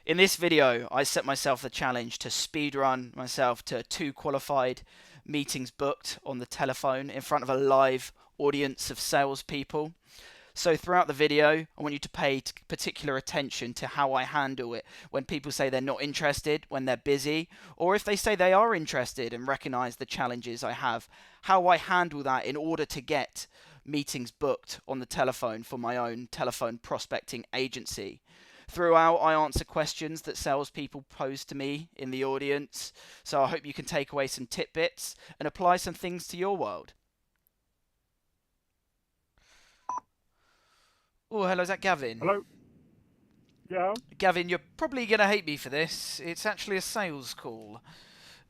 In this video, I set myself the challenge to speedrun myself to 2 qualified meetings booked on the telephone in front of a live audience of salespeople. So throughout the video, I want you to pay particular attention to how I handle it when people say they're not interested, when they're busy, or if they say they are interested and recognize the challenges I have, how I handle that in order to get meetings booked on the telephone for my own telephone prospecting agency. Throughout, I answer questions that salespeople pose to me in the audience, so I hope you can take away some tidbits and apply some things to your world. Oh, hello, is that Gavin? Hello? Yeah? Gavin, you're probably going to hate me for this. It's actually a sales call.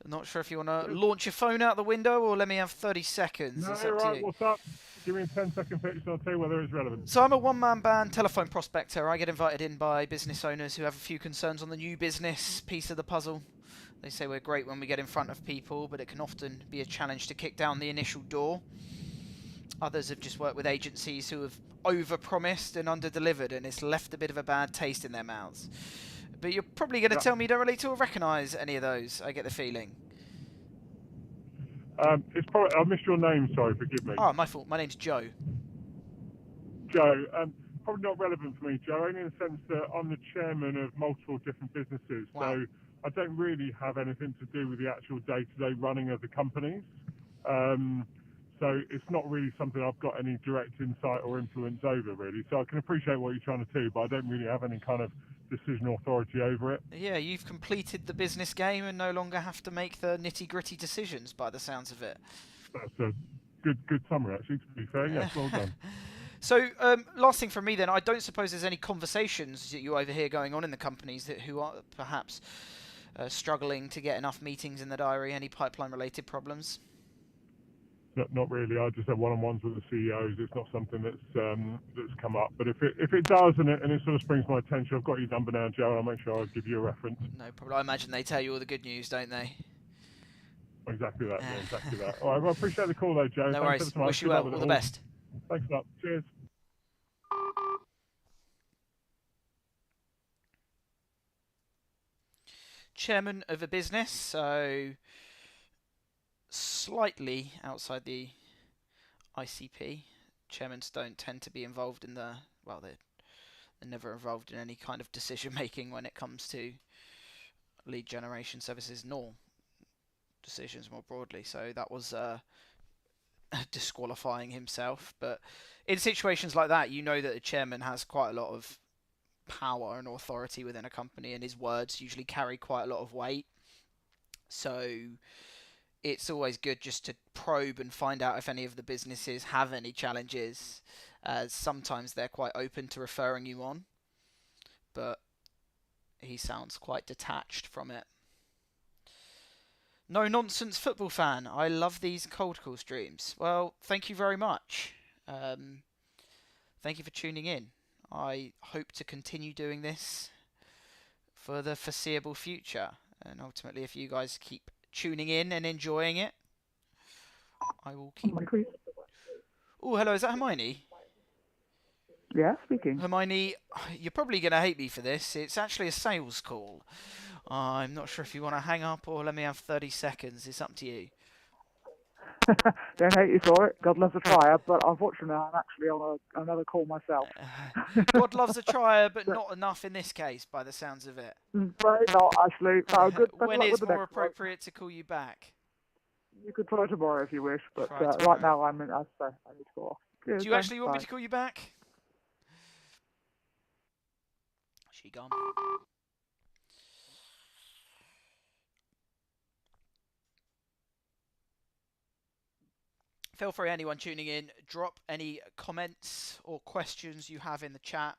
I'm not sure if you want to launch your phone out the window or let me have 30 seconds. No, It's you're up to right. you. What's up? Give me a 10-second pitch and I'll tell you whether it's relevant. So I'm a one-man band telephone prospector. I get invited in by business owners who have a few concerns on the new business piece of the puzzle. They say we're great when we get in front of people, but it can often be a challenge to kick down the initial door. Others have just worked with agencies who have over-promised and under-delivered, and it's left a bit of a bad taste in their mouths. But you're probably going to tell me you don't relate to or recognise any of those, I get the feeling. It's probably, I missed your name, sorry, forgive me. Oh, my fault. My name's Joe. Joe, probably not relevant for me, Joe, only in the sense that I'm the chairman of multiple different businesses, Wow. so I don't really have anything to do with the actual day-to-day running of the companies. So it's not really something I've got any direct insight or influence over, really. So I can appreciate what you're trying to do, but I don't really have any kind of decision authority over it. Yeah, you've completed the business game and no longer have to make the nitty-gritty decisions by the sounds of it. That's a good summary, actually, to be fair. Yes, well done. So, last thing from me then, I don't suppose there's any conversations that you overhear going on in the companies who are perhaps struggling to get enough meetings in the diary, any pipeline-related problems? Not really. I just have one-on-ones with the CEOs. It's not something that's come up. But if it does and it sort of springs my attention, I've got your number now, Joe. I'll make sure I give you a reference. No problem. I imagine they tell you all the good news, don't they? Exactly that. Yeah, exactly that. All right. Well, I appreciate the call, though, Joe. No Thanks worries. ever so much. Wish you well. All the best. Thanks a lot. Cheers. Chairman of a business, so slightly outside the ICP. Chairmans don't tend to be involved in they're never involved in any kind of decision making when it comes to lead generation services, nor decisions more broadly. So that was disqualifying himself. But in situations like that, you know that the chairman has quite a lot of power and authority within a company, and his words usually carry quite a lot of weight. So it's always good just to probe and find out if any of the businesses have any challenges, as sometimes they're quite open to referring you on, but he sounds quite detached from it. No nonsense football fan. I love these cold call streams. Well, thank you very much. Thank you for tuning in. I hope to continue doing this for the foreseeable future, and ultimately if you guys keep tuning in and enjoying it, I will keep... Oh, hello, is that Hermione? Yeah, speaking. Hermione, you're probably going to hate me for this. It's actually a sales call. I'm not sure if you want to hang up or let me have 30 seconds. It's up to you. Don't hate you for it. God loves a trier, but unfortunately I'm actually on another call myself. God loves a trier, but not enough in this case, by the sounds of it. Very not, actually. No, good. When is more appropriate to call you back? You could try tomorrow if you wish, but Try right now I need to go off. Do you actually want me to call you back? She gone. Feel free, anyone tuning in, drop any comments or questions you have in the chat.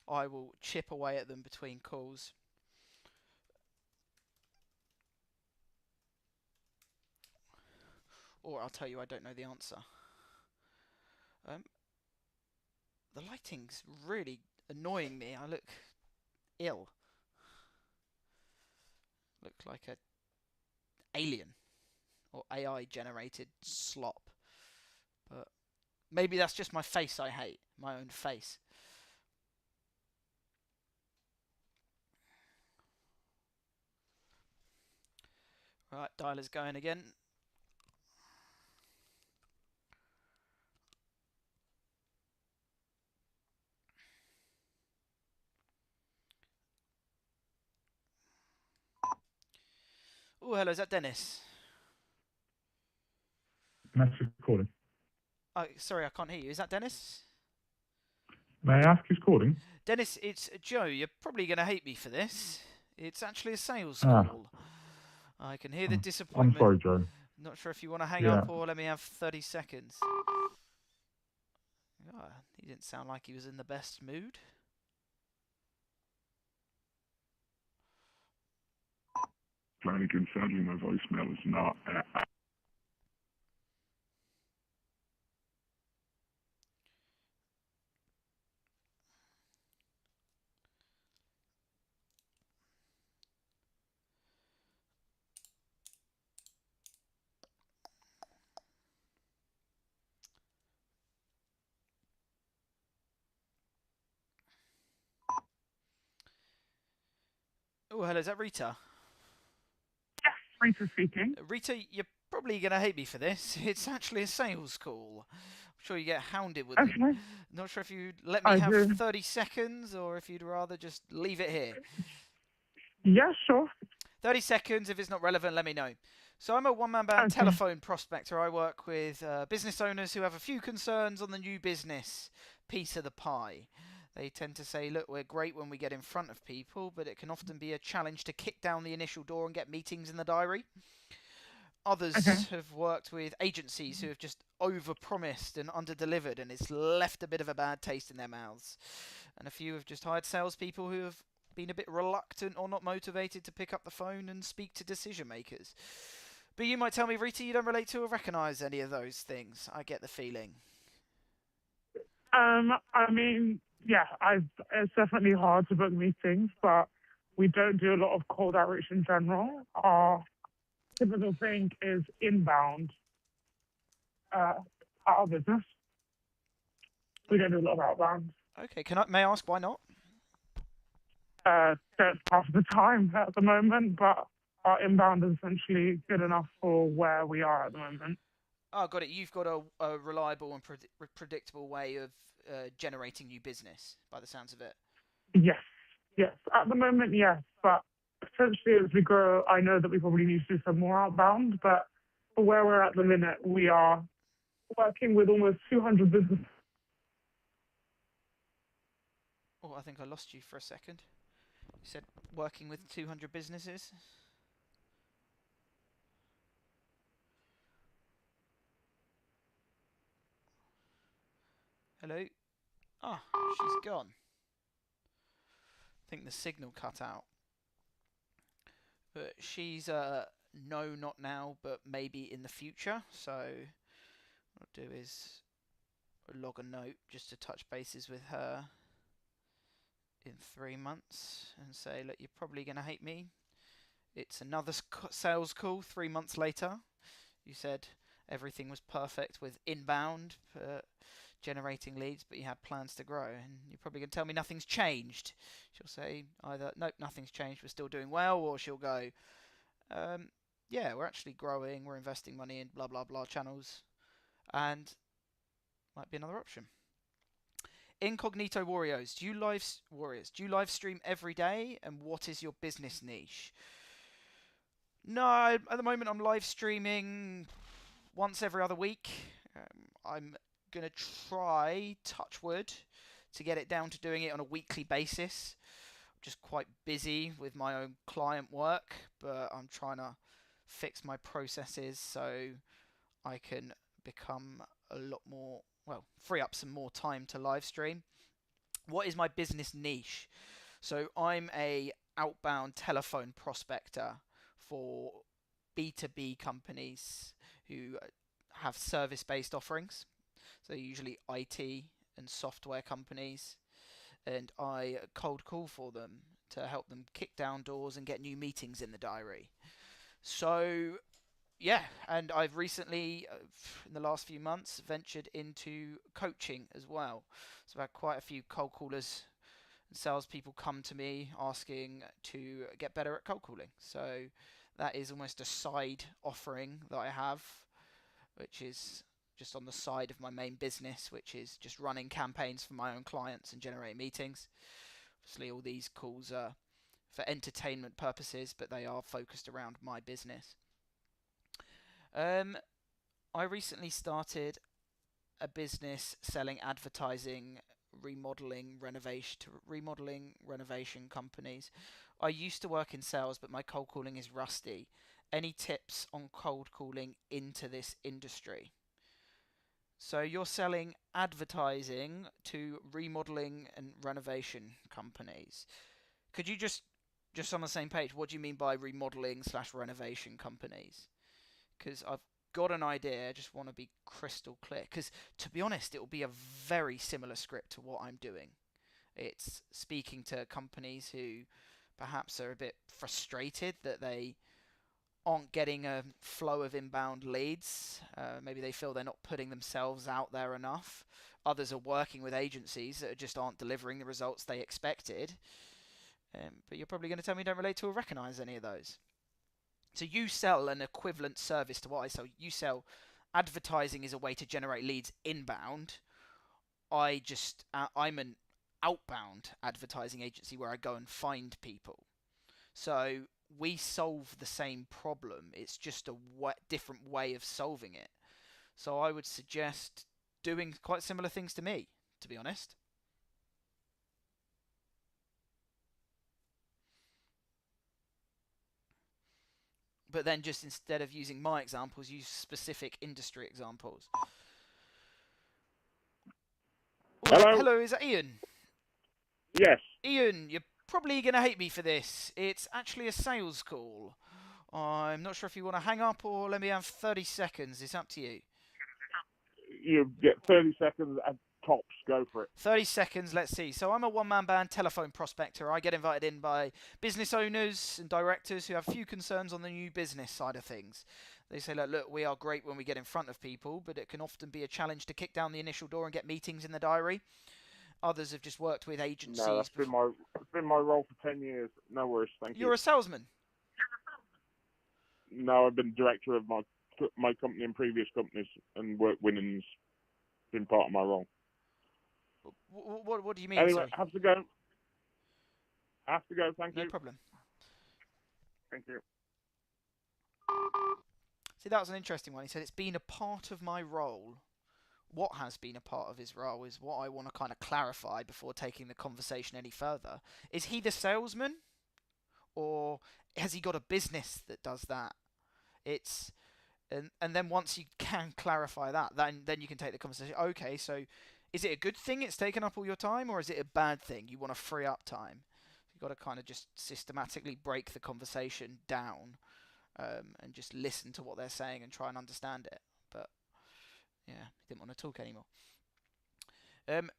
I will chip away at them between calls. Or I'll tell you I don't know the answer. The lighting's really annoying me. I look ill. Look like a alien or AI generated slop. But maybe that's just my face I hate, my own face. Right, dialer's going again. Oh, hello, is that Dennis? Message calling. Oh, sorry, I can't hear you. Is that Dennis? May I ask who's calling? Dennis, it's Joe. You're probably going to hate me for this. It's actually a sales Ah, call. I can hear the I'm disappointment. sorry, Joe. Not sure if you want to hang Yeah. up or let me have 30 seconds. Oh, he didn't sound like he was in the best mood. Flanagan, sadly, my voicemail is not. Oh, hello, is that Rita? Yes, Rita speaking. Rita, you're probably going to hate me for this. It's actually a sales call. I'm sure you get hounded with them. Okay, Not sure if you'd let me I have do. 30 seconds or if you'd rather just leave it here. Yeah, sure. 30 seconds. If it's not relevant, let me know. So I'm a one-man band Okay. telephone prospector. I work with business owners who have a few concerns on the new business piece of the pie. They tend to say, look, we're great when we get in front of people, but it can often be a challenge to kick down the initial door and get meetings in the diary. Others Okay. have worked with agencies who have just overpromised and underdelivered, and it's left a bit of a bad taste in their mouths. And a few have just hired salespeople who have been a bit reluctant or not motivated to pick up the phone and speak to decision makers. But you might tell me, Rita, you don't relate to or recognise any of those things. I get the feeling. I mean, yeah, it's definitely hard to book meetings, but we don't do a lot of cold outreach in general. Our typical thing is inbound out of business. We don't do a lot of outbound. Okay, may I ask why not? Don't half the time at the moment, but our inbound is essentially good enough for where we are at the moment. Oh, got it. You've got a reliable and predictable way of generating new business, by the sounds of it. Yes, yes. At the moment, yes, but potentially as we grow, I know that we probably need to do some more outbound, but for where we're at the minute, we are working with almost 200 businesses. Oh, I think I lost you for a second. You said working with 200 businesses? Hello? Ah, she's gone. I think the signal cut out. But she's no, not now, but maybe in the future. So what I'll do is log a note just to touch bases with her in 3 months and say, look, you're probably going to hate me. It's another sales call 3 months later. You said everything was perfect with inbound generating leads, but you had plans to grow, and you're probably going to tell me nothing's changed. She'll say either, nope, nothing's changed, we're still doing well, or she'll go, yeah, we're actually growing, we're investing money in blah blah blah channels, and might be another option. Incognito Warriors, do you live stream every day, and what is your business niche? No, at the moment I'm live streaming once every other week. I'm going to try, touch wood, to get it down to doing it on a weekly basis. I'm just quite busy with my own client work, but I'm trying to fix my processes so I can become a lot more, well, free up some more time to live stream. What is my business niche? So I'm a outbound telephone prospector for B2B companies who have service-based offerings. So usually IT and software companies, and I cold call for them to help them kick down doors and get new meetings in the diary. So yeah, and I've recently, in the last few months, ventured into coaching as well. So I've had quite a few cold callers and salespeople come to me asking to get better at cold calling. So That is almost a side offering that I have, which is just on the side of my main business, which is just running campaigns for my own clients and generating meetings. Obviously, all these calls are for entertainment purposes, but they are focused around my business. I recently started a business selling advertising, remodeling, renovation companies. I used to work in sales, but my cold calling is rusty. Any tips on cold calling into this industry? So you're selling advertising to remodeling and renovation companies. Could you just on the same page, what do you mean by remodeling/renovation companies? Because I've got an idea, I just want to be crystal clear. Because to be honest, it will be a very similar script to what I'm doing. It's speaking to companies who perhaps are a bit frustrated that they aren't getting a flow of inbound leads. Maybe they feel they're not putting themselves out there enough. Others are working with agencies that just aren't delivering the results they expected. But you're probably going to tell me you don't relate to or recognize any of those. So you sell an equivalent service to what I sell. You sell advertising as a way to generate leads inbound. I'm an outbound advertising agency where I go and find people. So we solve the same problem. It's just a different way of solving it. So I would suggest doing quite similar things to me, to be honest. But then just instead of using my examples, use specific industry examples. Hello? Hello, is that Ian? Yes. Ian, you're probably going to hate me for this. It's actually a sales call. I'm not sure if you want to hang up or let me have 30 seconds. It's up to you. You get 30 seconds at tops. Go for it. 30 seconds, let's see. So I'm a one-man band telephone prospector. I get invited in by business owners and directors who have few concerns on the new business side of things. They say, look, we are great when we get in front of people, but it can often be a challenge to kick down the initial door and get meetings in the diary. Others have just worked with agencies. No, that's been my role for 10 years. No worries, thank you. You're a salesman? No, I've been director of my company and previous companies, and work winning's been part of my role. What do you mean? Anyway, Sorry? have to go. Thank you. No problem. Thank you. See, that was an interesting one. He said, it's been a part of my role. What has been a part of his role is what I want to kind of clarify before taking the conversation any further. Is he the salesman? Or has he got a business that does that? And then once you can clarify that, then you can take the conversation. Okay, so is it a good thing it's taken up all your time, or is it a bad thing? You want to free up time. You've got to kind of just systematically break the conversation down and just listen to what they're saying and try and understand it. But yeah, he didn't want to talk anymore.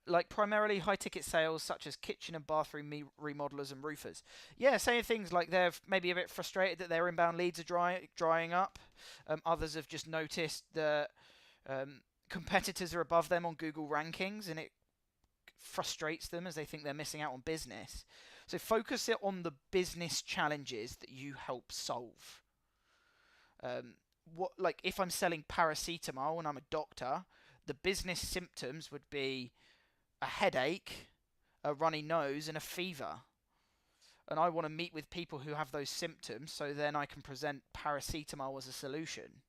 Like primarily high-ticket sales such as kitchen and bathroom remodelers and roofers. Yeah, saying things like they're maybe a bit frustrated that their inbound leads are drying up. Others have just noticed that competitors are above them on Google rankings, and it frustrates them as they think they're missing out on business. So focus it on the business challenges that you help solve. Like if I'm selling paracetamol and I'm a doctor, the business symptoms would be a headache, a runny nose, and a fever. And I want to meet with people who have those symptoms, so then I can present paracetamol as a solution.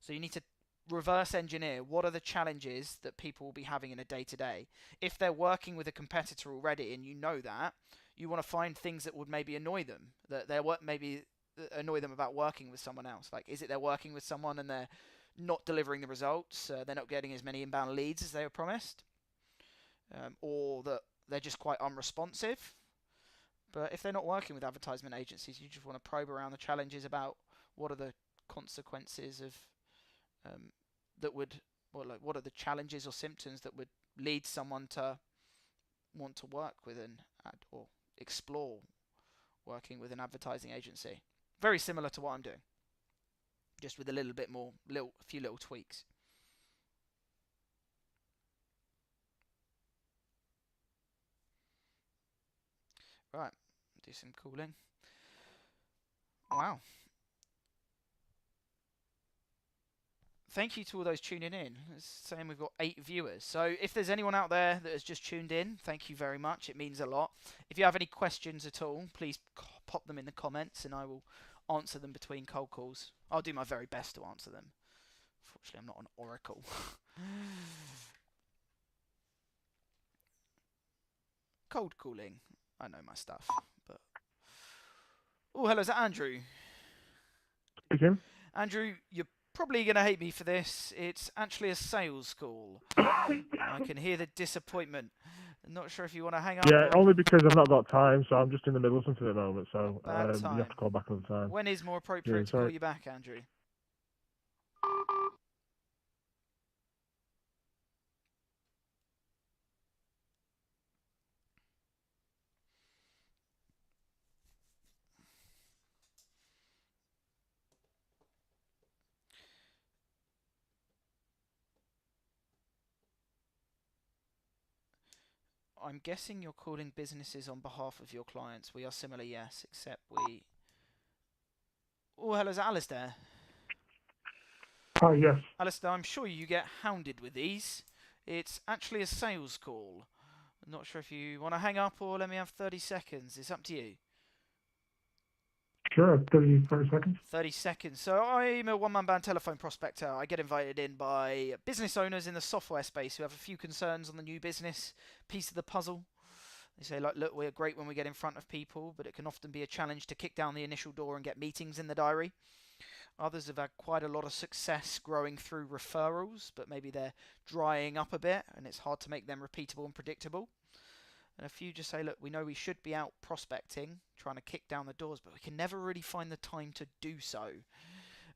So you need to reverse engineer what are the challenges that people will be having in a day-to-day. If they're working with a competitor already and you know that, you want to find things that would maybe annoy them, that they're maybe annoy them about working with someone else. Like, is it they're working with someone and they're not delivering the results, they're not getting as many inbound leads as they were promised, or that they're just quite unresponsive. But if they're not working with advertisement agencies, you just want to probe around the challenges about what are the consequences of what are the challenges or symptoms that would lead someone to want to work with or explore working with an advertising agency. Very similar to what I'm doing, just with a little bit more, a few little tweaks. Right, do some calling. Wow, thank you to all those tuning in. It's saying we've got 8 viewers. So if there's anyone out there that has just tuned in, thank you very much. It means a lot. If you have any questions at all, please pop them in the comments and I will answer them between cold calls. I'll do my very best to answer them. Unfortunately, I'm not an oracle. Cold calling. I know my stuff, but... Oh, hello, is that Andrew? Speaking. Andrew, you're probably going to hate me for this. It's actually a sales call. I can hear the disappointment. I'm not sure if you want to hang up. Yeah, or... only because I've not got time, so I'm just in the middle of something at the moment, so Bad you time. have to call back another time. When is more appropriate to call you back, Andrew? I'm guessing you're calling businesses on behalf of your clients. We are similar, yes, except we... Oh, hello, is that Alistair? Yes. Alistair, I'm sure you get hounded with these. It's actually a sales call. I'm not sure if you want to hang up or let me have 30 seconds. It's up to you. Sure, 30 seconds. 30 seconds. So I'm a one-man band telephone prospector. I get invited in by business owners in the software space who have a few concerns on the new business piece of the puzzle. They say, like, look, we're great when we get in front of people, but it can often be a challenge to kick down the initial door and get meetings in the diary. Others have had quite a lot of success growing through referrals, but maybe they're drying up a bit and it's hard to make them repeatable and predictable. And a few just say, look, we know we should be out prospecting, trying to kick down the doors, but we can never really find the time to do so.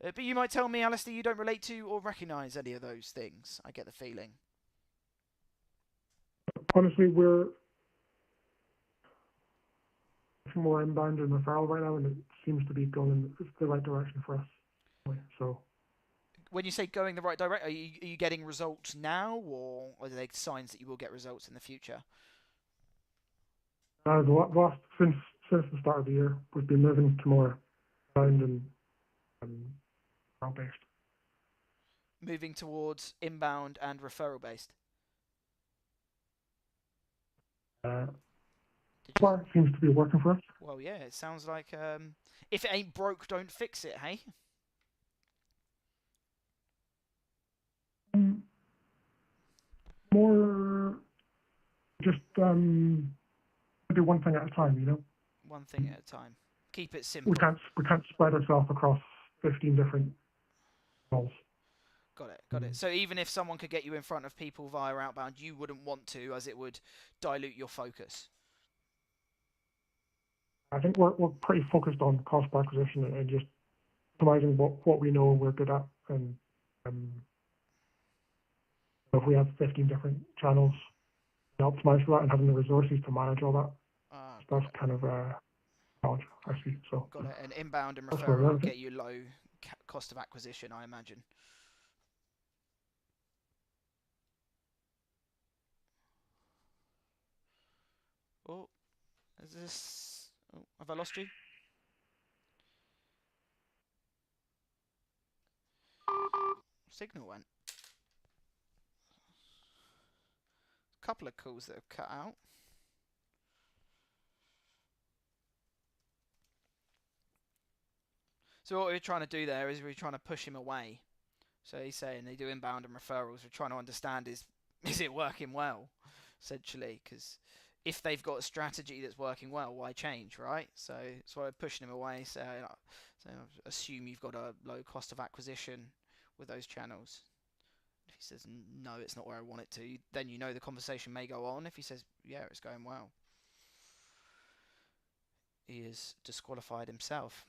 But you might tell me, Alistair, you don't relate to or recognise any of those things. I get the feeling. Honestly, we're more inbound and referral right now, and it seems to be going in the right direction for us. So, when you say going the right direction, are you getting results now, or are they signs that you will get results in the future? Since the start of the year, we've been moving to more inbound and referral based. Moving towards inbound and referral based. It seems to be working for us. Well, yeah, it sounds like if it ain't broke, don't fix it, hey? More just do one thing at a time, you know. One thing at a time. Keep it simple. We can't spread ourselves across 15 different roles. Got it. So even if someone could get you in front of people via outbound, you wouldn't want to, as it would dilute your focus. I think we're pretty focused on cost per acquisition and just optimizing what we know we're good at, and if we have 15 different channels, optimize for that and having the resources to manage all that. That's kind of a challenge, I see. So got it. And inbound and referral will get you low cost of acquisition, I imagine. Oh, is this? Oh, have I lost you? Signal went. A couple of calls that have cut out. So what we're trying to do there is we're trying to push him away. So he's saying they do inbound and referrals. We're trying to understand is it working well, essentially, because if they've got a strategy that's working well, why change, right? So that's why we're pushing him away. So assume you've got a low cost of acquisition with those channels. If he says, no, it's not where I want it to, then you know the conversation may go on. If he says, yeah, it's going well, he is disqualified himself.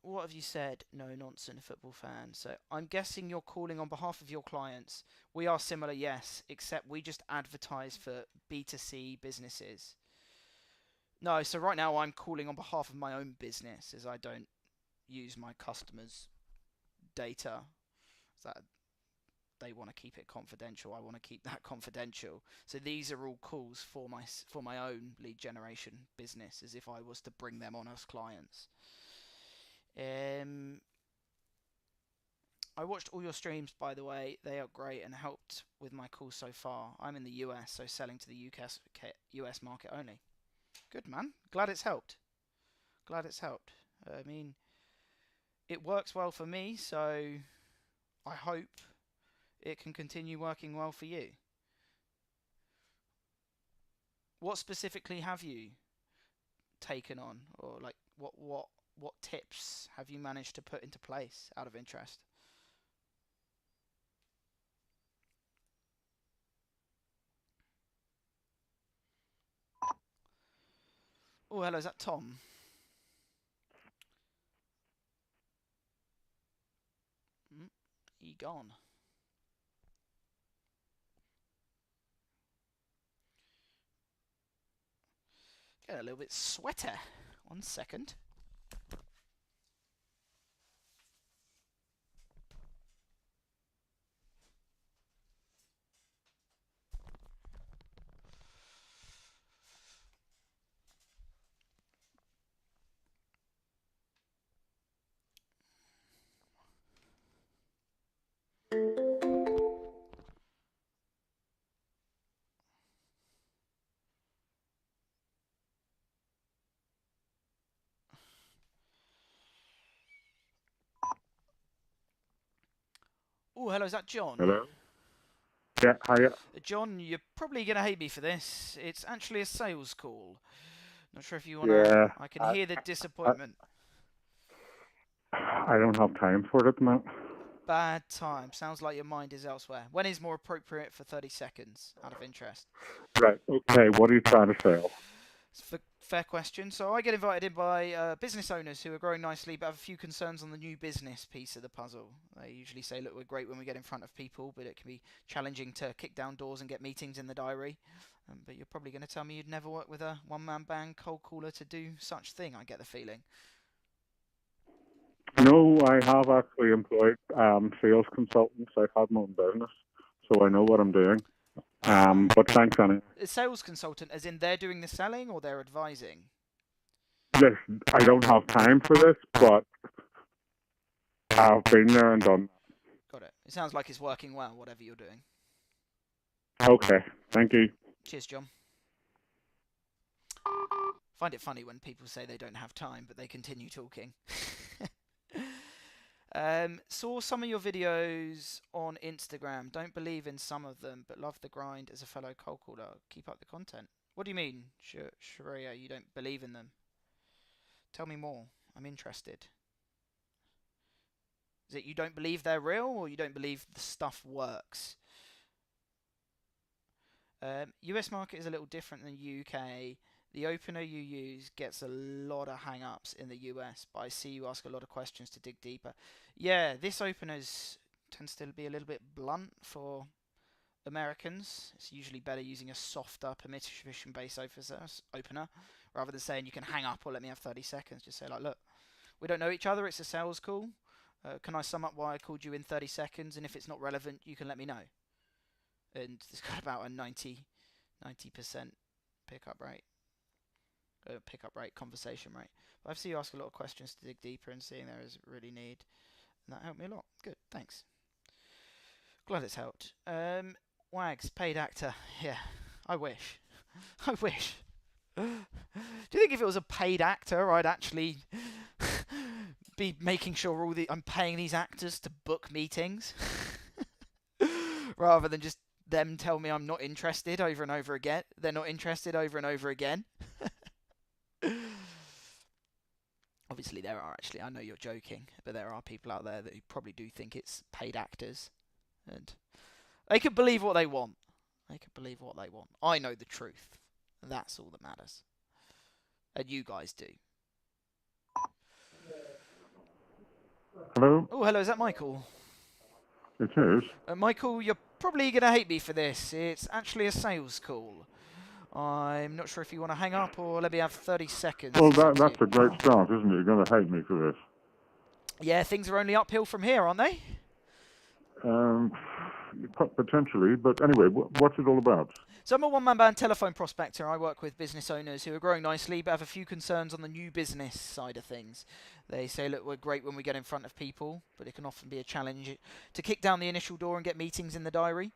What have you said? No nonsense, football fan. So I'm guessing you're calling on behalf of your clients. We are similar, yes, except we just advertise for B2C businesses. No, so right now I'm calling on behalf of my own business, as I don't use my customers' data. So they want to keep it confidential. I want to keep that confidential. So these are all calls for my own lead generation business, as if I was to bring them on as clients. I watched all your streams, by the way. They are great and helped with my calls so far. I'm in the US, so selling to the US market only. Good, man. Glad it's helped. Glad it's helped. I mean, it works well for me, so I hope it can continue working well for you. What specifically have you taken on, or like what tips have you managed to put into place out of interest? Oh, hello, is that Tom? He gone. Get a little bit sweater. 1 second. Oh, hello, is that John? Hello? Yeah, hiya. John, you're probably going to hate me for this. It's actually a sales call. Not sure if you want to... Yeah. I can hear the disappointment. I don't have time for it at the moment. Bad time. Sounds like your mind is elsewhere. When is more appropriate for 30 seconds, out of interest? Right, okay, what are you trying to sell? It's a fair question. So I get invited in by business owners who are growing nicely but have a few concerns on the new business piece of the puzzle. They usually say, look, we're great when we get in front of people, but it can be challenging to kick down doors and get meetings in the diary. But you're probably going to tell me you'd never work with a one-man band cold caller to do such thing, I get the feeling. No, I have actually employed sales consultants. I've had my own business, so I know what I'm doing. But thanks, anyway. A sales consultant, as in they're doing the selling or they're advising? Listen, I don't have time for this, but I've been there and done. Got it. It sounds like it's working well, whatever you're doing. Okay, thank you. Cheers, John. Find it funny when people say they don't have time, but they continue talking. Saw some of your videos on Instagram. Don't believe in some of them, but love the grind as a fellow cold caller. Keep up the content. What do you mean, Sharia? You don't believe in them? Tell me more. I'm interested. Is it you don't believe they're real, or you don't believe the stuff works? US market is a little different than UK. The opener you use gets a lot of hang-ups in the US, but I see you ask a lot of questions to dig deeper. Yeah, this openers tends to be a little bit blunt for Americans. It's usually better using a softer permission-based opener rather than saying you can hang up or let me have 30 seconds. Just say like, look, we don't know each other. It's a sales call. Can I sum up why I called you in 30 seconds? And if it's not relevant, you can let me know. And it's got about a 90% pickup rate. Conversation rate. But I've seen you ask a lot of questions to dig deeper and seeing there is really need. And that helped me a lot. Good, thanks. Glad it's helped. Wags, paid actor. Yeah, I wish. I wish. Do you think if it was a paid actor, I'd actually be making sure I'm paying these actors to book meetings? Rather than just them tell me I'm not interested over and over again. They're not interested over and over again. Obviously there are actually, I know you're joking, but there are people out there that who probably do think it's paid actors. And they can believe what they want. They can believe what they want. I know the truth. And that's all that matters. And you guys do. Hello? Oh, hello, is that Michael? It is. Michael, you're probably going to hate me for this. It's actually a sales call. I'm not sure if you want to hang up or let me have 30 seconds. Well, that's a great start, isn't it? You're going to hate me for this. Yeah, things are only uphill from here, aren't they? Potentially, but anyway, what's it all about? So I'm a one-man band telephone prospector. I work with business owners who are growing nicely but have a few concerns on the new business side of things. They say, look, we're great when we get in front of people, but it can often be a challenge to kick down the initial door and get meetings in the diary.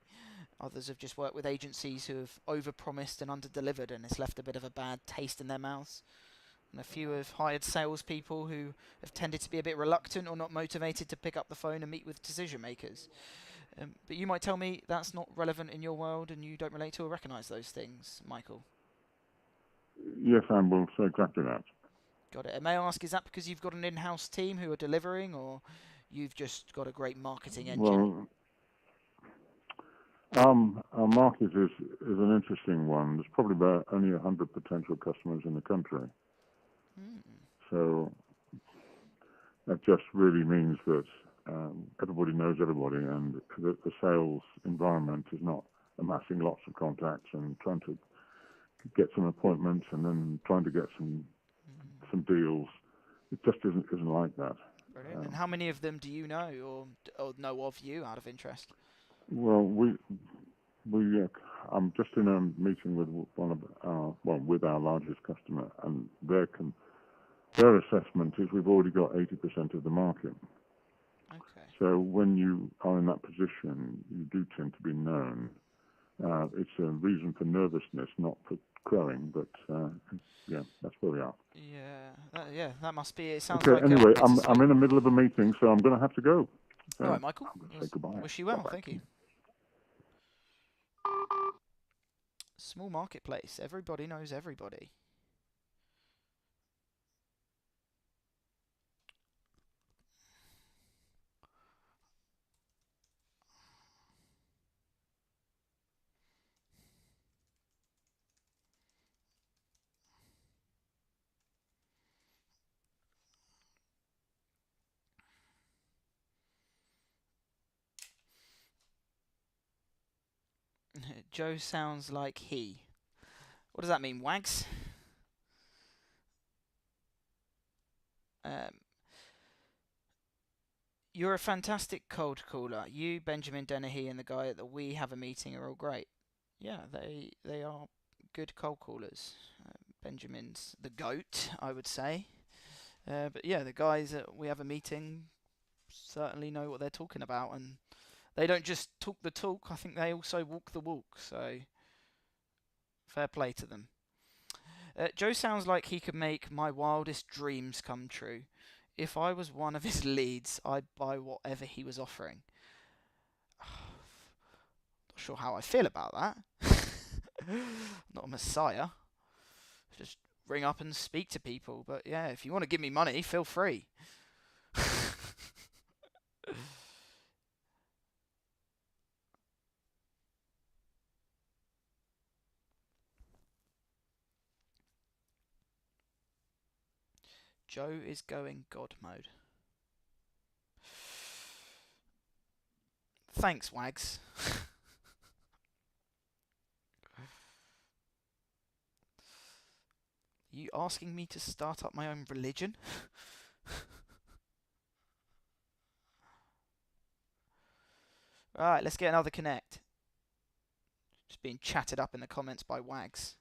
Others have just worked with agencies who have over-promised and under-delivered, and it's left a bit of a bad taste in their mouths. And a few have hired salespeople who have tended to be a bit reluctant or not motivated to pick up the phone and meet with decision makers. But you might tell me that's not relevant in your world and you don't relate to or recognise those things, Michael. Yes, I will say exactly that. Got it. And may I ask, is that because you've got an in-house team who are delivering, or you've just got a great marketing engine? Well, our market is an interesting one. There's probably about only 100 potential customers in the country. So that just really means that everybody knows everybody, and the sales environment is not amassing lots of contacts and trying to get some appointments and then trying to get some deals. It just isn't like that. Brilliant. And how many of them do you know or know of you, out of interest? Well, I'm just in a meeting with with our largest customer, and their assessment is we've already got 80% of the market. Okay. So when you are in that position, you do tend to be known. It's a reason for nervousness, not for crowing, but yeah, that's where we are. Yeah, that must be. It sounds okay, like. Anyway, I'm in the middle of a meeting, so I'm going to have to go. So all right, Michael. Say goodbye. Wish you well. Bye-bye. Thank you. Small marketplace. Everybody knows everybody. Joe sounds like he. What does that mean, Wags? You're a fantastic cold caller. You, Benjamin Dennehy, and the guy at the We Have a Meeting are all great. Yeah, they are good cold callers. Benjamin's the goat, I would say. But yeah, the guys at We Have a Meeting certainly know what they're talking about, and they don't just talk the talk. I think they also walk the walk. So fair play to them. Joe sounds like he could make my wildest dreams come true. If I was one of his leads, I'd buy whatever he was offering. Not sure how I feel about that. Not a messiah. Just ring up and speak to people. But yeah, if you want to give me money, feel free. Joe is going God mode. Thanks, Wags. You asking me to start up my own religion? Alright, let's get another connect. Just being chatted up in the comments by Wags.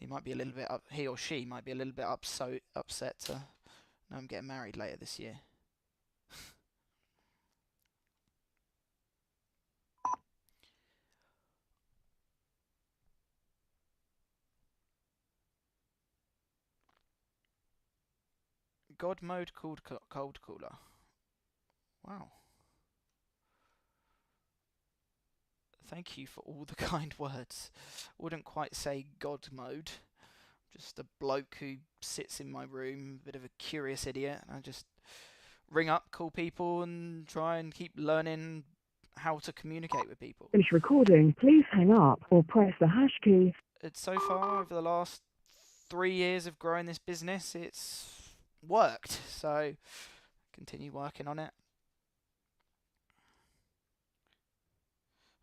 He might be a little bit he or she might be a little bit upset to know I'm getting married later this year. God mode cold cooler. Wow. Thank you for all the kind words. Wouldn't quite say God mode. Just a bloke who sits in my room, a bit of a curious idiot. I just ring up, call people, and try and keep learning how to communicate with people. Finish recording. Please hang up or press the hash key. So far, over the last 3 years of growing this business, it's worked. So, continue working on it.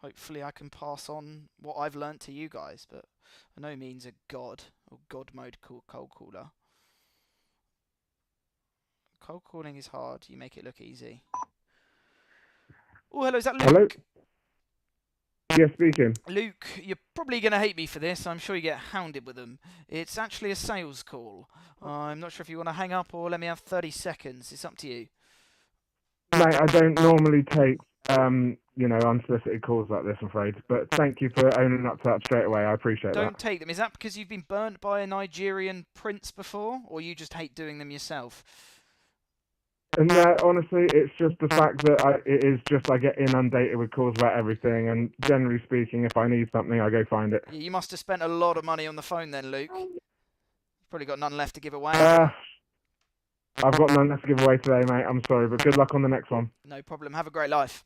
Hopefully I can pass on what I've learnt to you guys, but by no means a god or god mode cold caller. Cold calling is hard. You make it look easy. Oh, hello, is that Luke? Hello? Yeah, speaking. Luke, you're probably going to hate me for this. I'm sure you get hounded with them. It's actually a sales call. I'm not sure if you want to hang up or let me have 30 seconds. It's up to you. Mate, I don't normally take, unsolicited calls like this, I'm afraid. But thank you for owning up to that straight away. I appreciate that. Don't take them. Is that because you've been burnt by a Nigerian prince before, or you just hate doing them yourself? And honestly, it's just the fact that I get inundated with calls about everything. And generally speaking, if I need something, I go find it. You must have spent a lot of money on the phone then, Luke. You've probably got none left to give away. I've got none left to give away today, mate. I'm sorry, but good luck on the next one. No problem. Have a great life.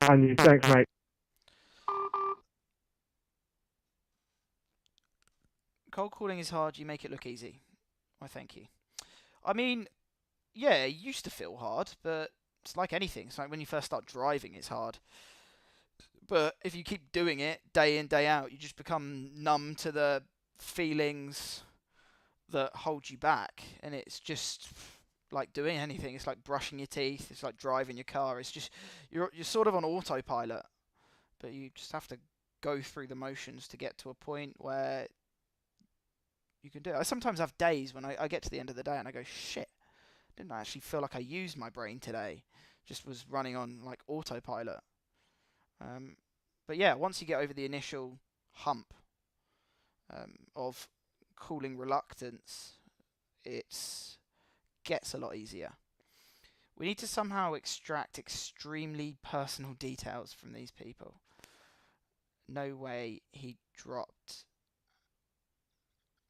And you, thanks, mate. Cold calling is hard. You make it look easy. Why, thank you. I mean, yeah, it used to feel hard, but it's like anything. It's like when you first start driving, it's hard. But if you keep doing it day in, day out, you just become numb to the feelings that hold you back. And it's just like doing anything. It's like brushing your teeth. It's like driving your car. It's just, you're sort of on autopilot. But you just have to go through the motions to get to a point where you can do it. I sometimes have days when I get to the end of the day and I go, shit, didn't I actually feel like I used my brain today? Just was running on like autopilot. But yeah, once you get over the initial hump of calling reluctance, it gets a lot easier. We need to somehow extract extremely personal details from these people. No way he dropped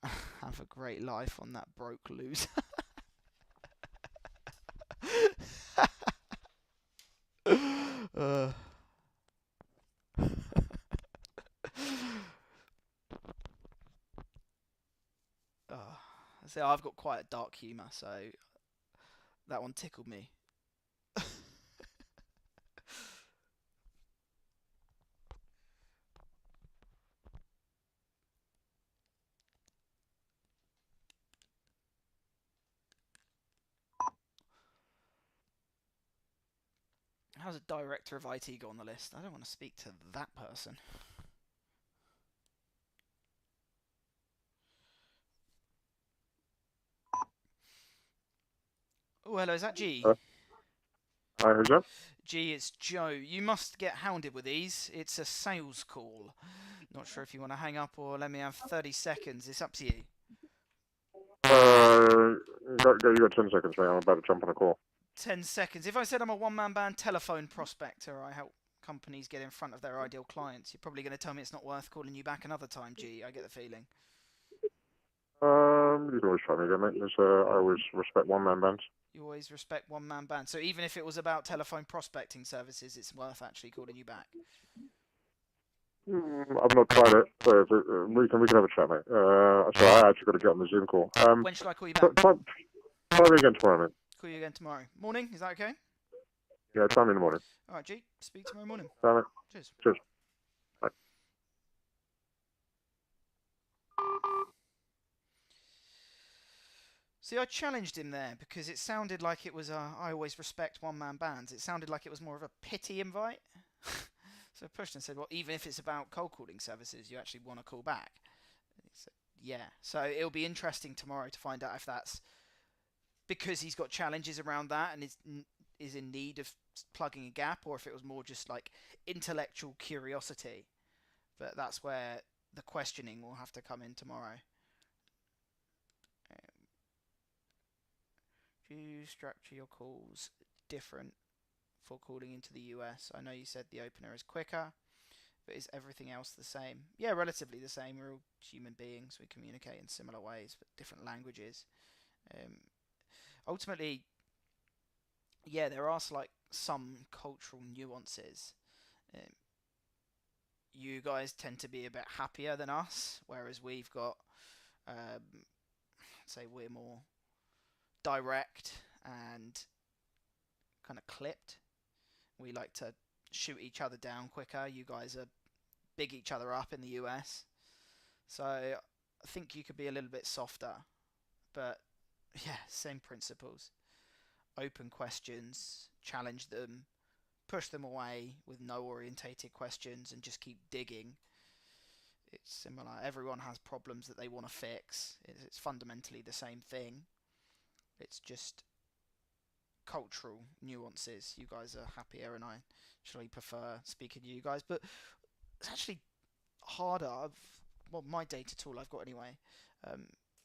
have a great life on that broke loser. So I've got quite a dark humour, so that one tickled me. How's a director of IT go on the list? I don't want to speak to that person. Oh, hello, is that G? Hi, who's that? G, it's Joe. You must get hounded with these. It's a sales call. Not sure if you want to hang up or let me have 30 seconds. It's up to you. You got 10 seconds, mate. I'm about to jump on a call. 10 seconds. If I said I'm a one-man band telephone prospector, I help companies get in front of their ideal clients, you're probably going to tell me it's not worth calling you back another time, G. I get the feeling. You can always try me again, mate. I always respect one-man bands. You always respect one-man bands. So even if it was about telephone prospecting services, it's worth actually calling you back. I've not tried it, so we can have a chat, mate. So I actually got to get on the Zoom call. When shall I call you back? Try me again tomorrow, mate. Call you again tomorrow. Morning, is that okay? Yeah, try me in the morning. Alright, G. Speak tomorrow morning. Bye, mate. Cheers. Cheers. Bye. See, I challenged him there because it sounded like it was I always respect one-man bands. It sounded like it was more of a pity invite. So I pushed and said, well, even if it's about cold calling services, you actually want to call back. And he said, yeah. So it'll be interesting tomorrow to find out if that's because he's got challenges around that and is in need of plugging a gap, or if it was more just like intellectual curiosity. But that's where the questioning will have to come in tomorrow. Do you structure your calls different for calling into the US? I know you said the opener is quicker, but is everything else the same? Yeah, relatively the same. We're all human beings. We communicate in similar ways, but different languages. Ultimately, yeah, there are some cultural nuances. You guys tend to be a bit happier than us, whereas we've got, say, we're more direct and kind of clipped. We like to shoot each other down quicker. You guys are big each other up in the US. So I think you could be a little bit softer. But yeah, same principles. Open questions, challenge them, push them away with no orientated questions and just keep digging. It's similar. Everyone has problems that they want to fix. It's fundamentally the same thing. It's just cultural nuances. You guys are happier, and I actually prefer speaking to you guys. But it's actually harder. Well, my data tool I've got anyway.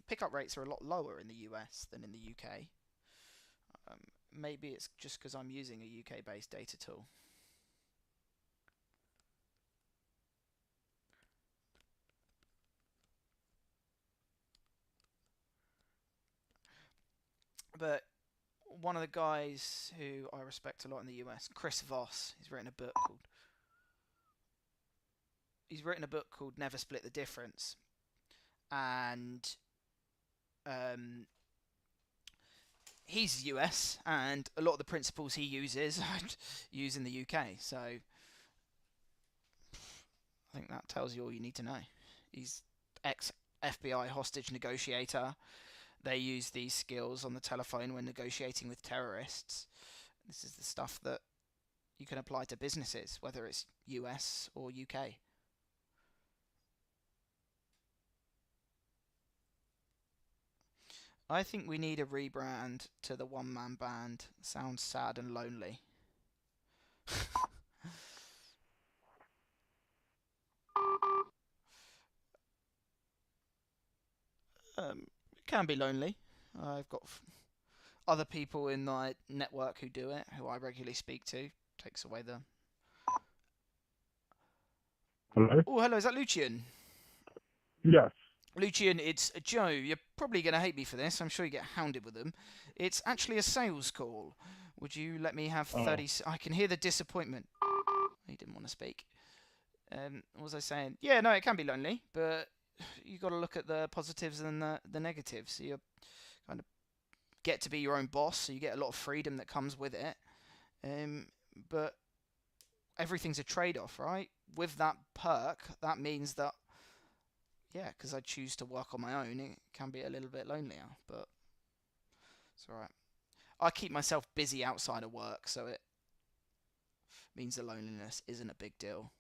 Pickup rates are a lot lower in the US than in the UK. Maybe it's just because I'm using a UK-based data tool. But one of the guys who I respect a lot in the US, Chris Voss, he's written a book called Never Split the Difference, and he's US, and a lot of the principles he uses I use in the UK. So I think that tells you all you need to know. He's ex-FBI hostage negotiator. They use these skills on the telephone when negotiating with terrorists. This is the stuff that you can apply to businesses, whether it's US or UK. I think we need a rebrand to the one-man band. Sounds sad and lonely. It can be lonely. I've got other people in my network who do it, who I regularly speak to. Takes away the... Hello? Oh, hello, is that Lucian? Yes. Lucian, it's Joe. You're probably going to hate me for this. I'm sure you get hounded with them. It's actually a sales call. Would you let me have 30... I can hear the disappointment. He didn't want to speak. What was I saying? Yeah, no, it can be lonely, but you got to look at the positives and the negatives. So you kind of get to be your own boss, so you get a lot of freedom that comes with it. But everything's a trade-off, right? With that perk, that means that, yeah, because I choose to work on my own, it can be a little bit lonelier, but it's alright. I keep myself busy outside of work, so it means the loneliness isn't a big deal.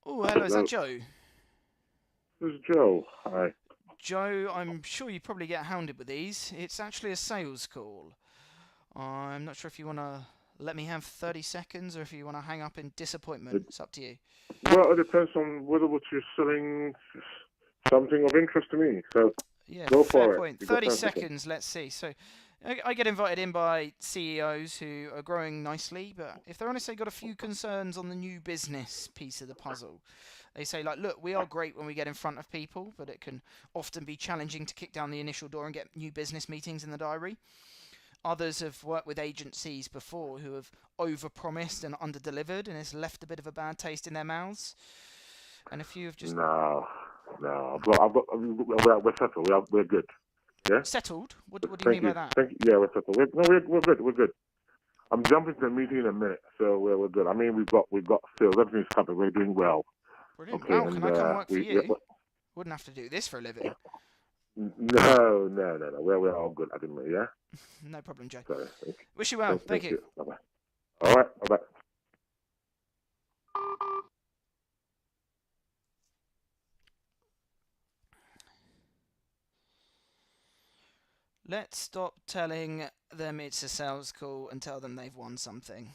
Oh, hello, is that Joe? This is Joe. Hi. Joe, I'm sure you probably get hounded with these. It's actually a sales call. I'm not sure if you want to let me have 30 seconds or if you want to hang up in disappointment. It's up to you. Well, it depends on whether what you're selling is something of interest to me. So Yeah, go fair for point. it. 30 seconds, let's see. So I get invited in by CEOs who are growing nicely, but if they're honest, they've got a few concerns on the new business piece of the puzzle. They say, like, look, we are great when we get in front of people, but it can often be challenging to kick down the initial door and get new business meetings in the diary. Others have worked with agencies before who have overpromised and underdelivered, and it's left a bit of a bad taste in their mouths. And a few have just... No. We're settled. We're good. Yeah? Settled? What do you mean by that? Yeah, we're settled. We're good. We're good. I'm jumping to a meeting in a minute, so we're good. I mean, we've got sales. Everything's covered. We're doing well. Brilliant. Okay, Wow, can I come work for you? Wouldn't have to do this for a living. No. We're all good. I didn't know, yeah? No problem, Joe. Sorry. Wish you well. Thank you. Bye-bye. All right. Bye-bye. Let's stop telling them it's a sales call and tell them they've won something.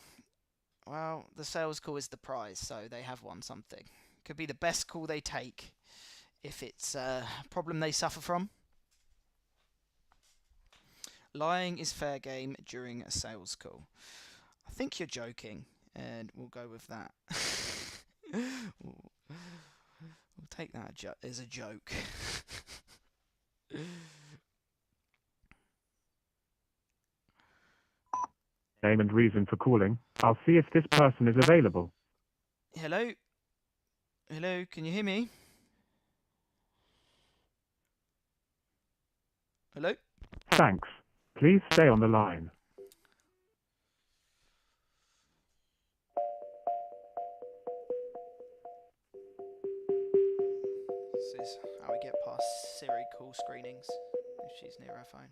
Well, the sales call is the prize, so they have won something. Could be the best call they take if it's a problem they suffer from. Lying is fair game during a sales call. I think you're joking, and we'll go with that. We'll take that as a joke. Name and reason for calling. I'll see if this person is available. Hello? Hello, can you hear me? Hello? Thanks. Please stay on the line. This is how we get past Siri call screenings if she's near her phone.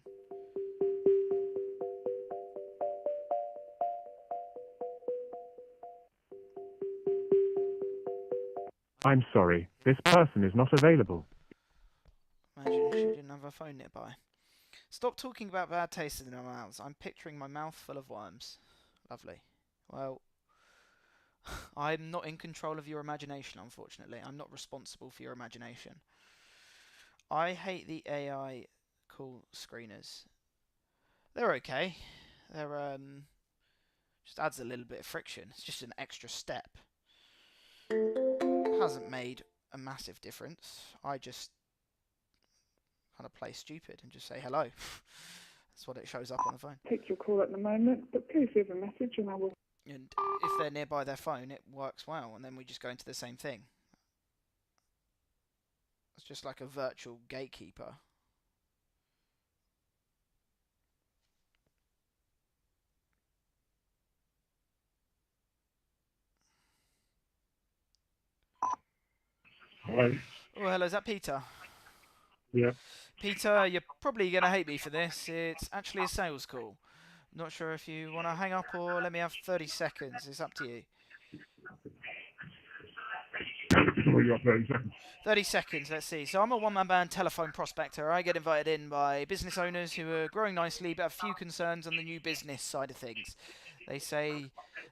I'm sorry, this person is not available. Imagine she didn't have her phone nearby. Stop talking about bad taste in our mouths. I'm picturing my mouth full of worms. Lovely. Well, I'm not in control of your imagination, unfortunately. I'm not responsible for your imagination. I hate the AI call screeners. They're okay. They're just adds a little bit of friction. It's just an extra step. It hasn't made a massive difference. I just kind of play stupid and just say hello. That's what it shows up on the phone. Take your call at the moment, but please leave a message and I will. And if they're nearby their phone, it works well, and then we just go into the same thing. It's just like a virtual gatekeeper. Hello. Oh, hello, is that Peter? Yeah. Peter, you're probably going to hate me for this. It's actually a sales call. Not sure if you want to hang up or let me have 30 seconds. It's up to you. Well, you got 30 seconds. 30 seconds, let's see. So I'm a one-man band telephone prospector. I get invited in by business owners who are growing nicely but have few concerns on the new business side of things. They say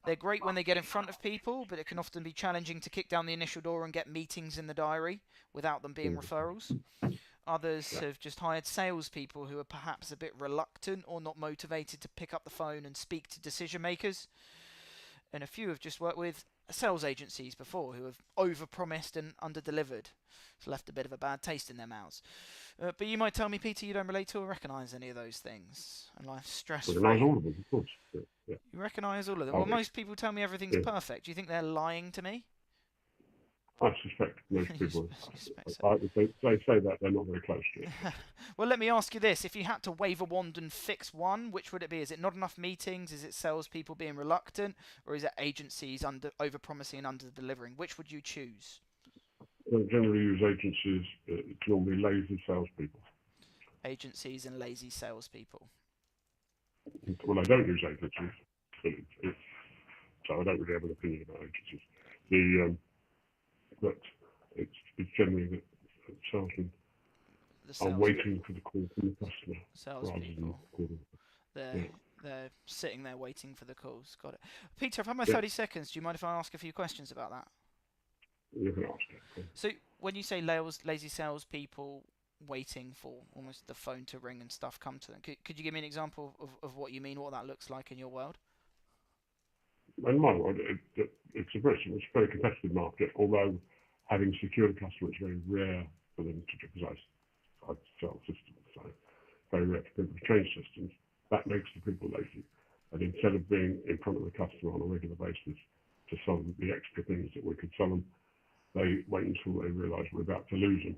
they're great when they get in front of people, but it can often be challenging to kick down the initial door and get meetings in the diary without them being referrals. Others have just hired salespeople who are perhaps a bit reluctant or not motivated to pick up the phone and speak to decision makers. And a few have just worked with sales agencies before who have overpromised and underdelivered. It's left a bit of a bad taste in their mouths. But you might tell me, Peter, you don't relate to or recognise any of those things. And life's stress-free. Recognise all of them, of course. Yeah. You recognise all of them? Well, most people tell me everything's perfect. Do you think they're lying to me? I suspect most people, they say that they're not very close to it. Well, let me ask you this. If you had to wave a wand and fix one, which would it be? Is it not enough meetings? Is it salespeople being reluctant? Or is it agencies over-promising and under-delivering? Which would you choose? I generally use agencies. It's normally lazy salespeople. Agencies and lazy salespeople. Well, I don't use agencies, so I don't really have an opinion about agencies. But it's generally that salesmen are waiting for the call from the customer. Salespeople. They're sitting there waiting for the calls. Got it. Peter, I've had my 30 seconds. Do you mind if I ask a few questions about that? You can ask it. So when you say lazy salespeople waiting for almost the phone to ring and stuff come to them, could you give me an example of what you mean, what that looks like in your world? In my world, it's a very competitive market, although having secured customers, it's very rare for them to, because I sell systems, so very rare for people to change systems. That makes the people lazy. And instead of being in front of the customer on a regular basis to sell them the extra things that we could sell them, they wait until they realise we're about to lose them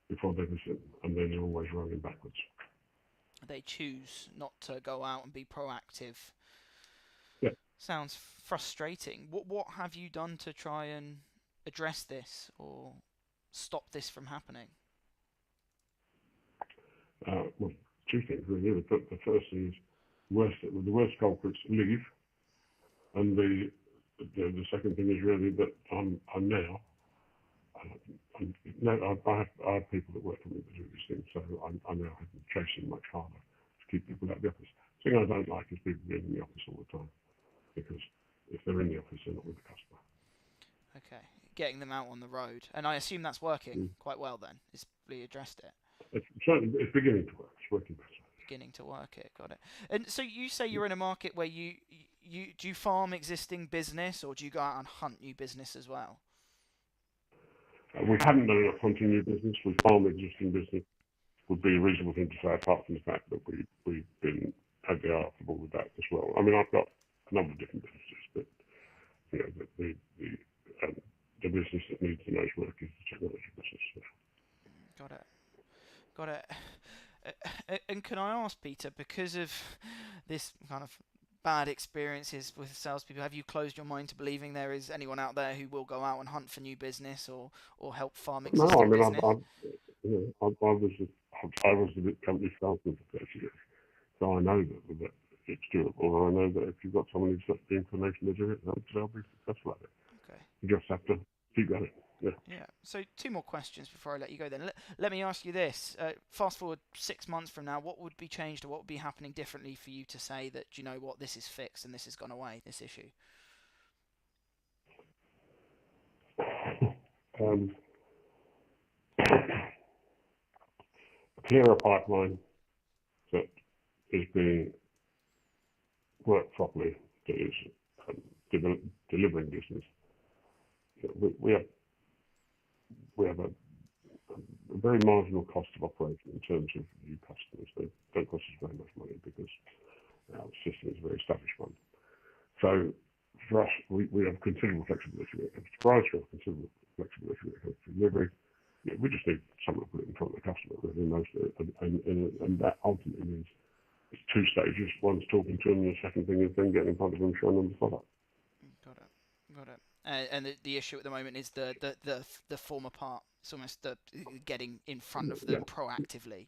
before they visit, and then they're always running backwards. They choose not to go out and be proactive. Yeah. Sounds frustrating. What have you done to try and address this or stop this from happening? Well, two things really. The first thing is the worst culprits leave, and the second thing is really that I'm now. I have people that work for me that do these things, so I'm now chasing much harder to keep people out of the office. The thing I don't like is people being in the office all the time, because if they're in the office, they're not with the customer. Okay, getting them out on the road, and I assume that's working quite well. Then, it's really addressed it. It's beginning to work. It's working better. Beginning to work it. Got it. And so you say you're in a market where you do you farm existing business, or do you go out and hunt new business as well? We haven't done enough hunting new business. We farm existing business would be a reasonable thing to say, apart from the fact that we've been had the eye off the ball with that as well. I mean, I've got a number of different businesses, but you know, the business that needs the most work is the technology business. Got it. And can I ask, Peter, because of this kind of bad experiences with salespeople, have you closed your mind to believing there is anyone out there who will go out and hunt for new business or help farm existing business? I was a company salesman for 30 years, so I know that it's doable. I know that if you've got someone who's got the inclination to do it, they'll be successful at it. Okay. You just have to keep going. Yeah. So 2 more questions before I let you go then. Let me ask you this. Fast forward 6 months from now, what would be changed or what would be happening differently for you to say that, you know what, this is fixed and this has gone away, this issue? A clearer pipeline that is being worked properly, that is delivering business. We have a very marginal cost of operation in terms of new customers. They don't cost us very much money because our system is a very established one. So for us, we have considerable flexibility when it comes to price, we have considerable flexibility when it comes to delivery. We just need someone to put it in front of the customer, and that ultimately means it's 2 stages. One's talking to them, and the second thing is then getting in front of them, showing them the product. Got it. And the issue at the moment is the former part. It's almost the getting in front of them proactively.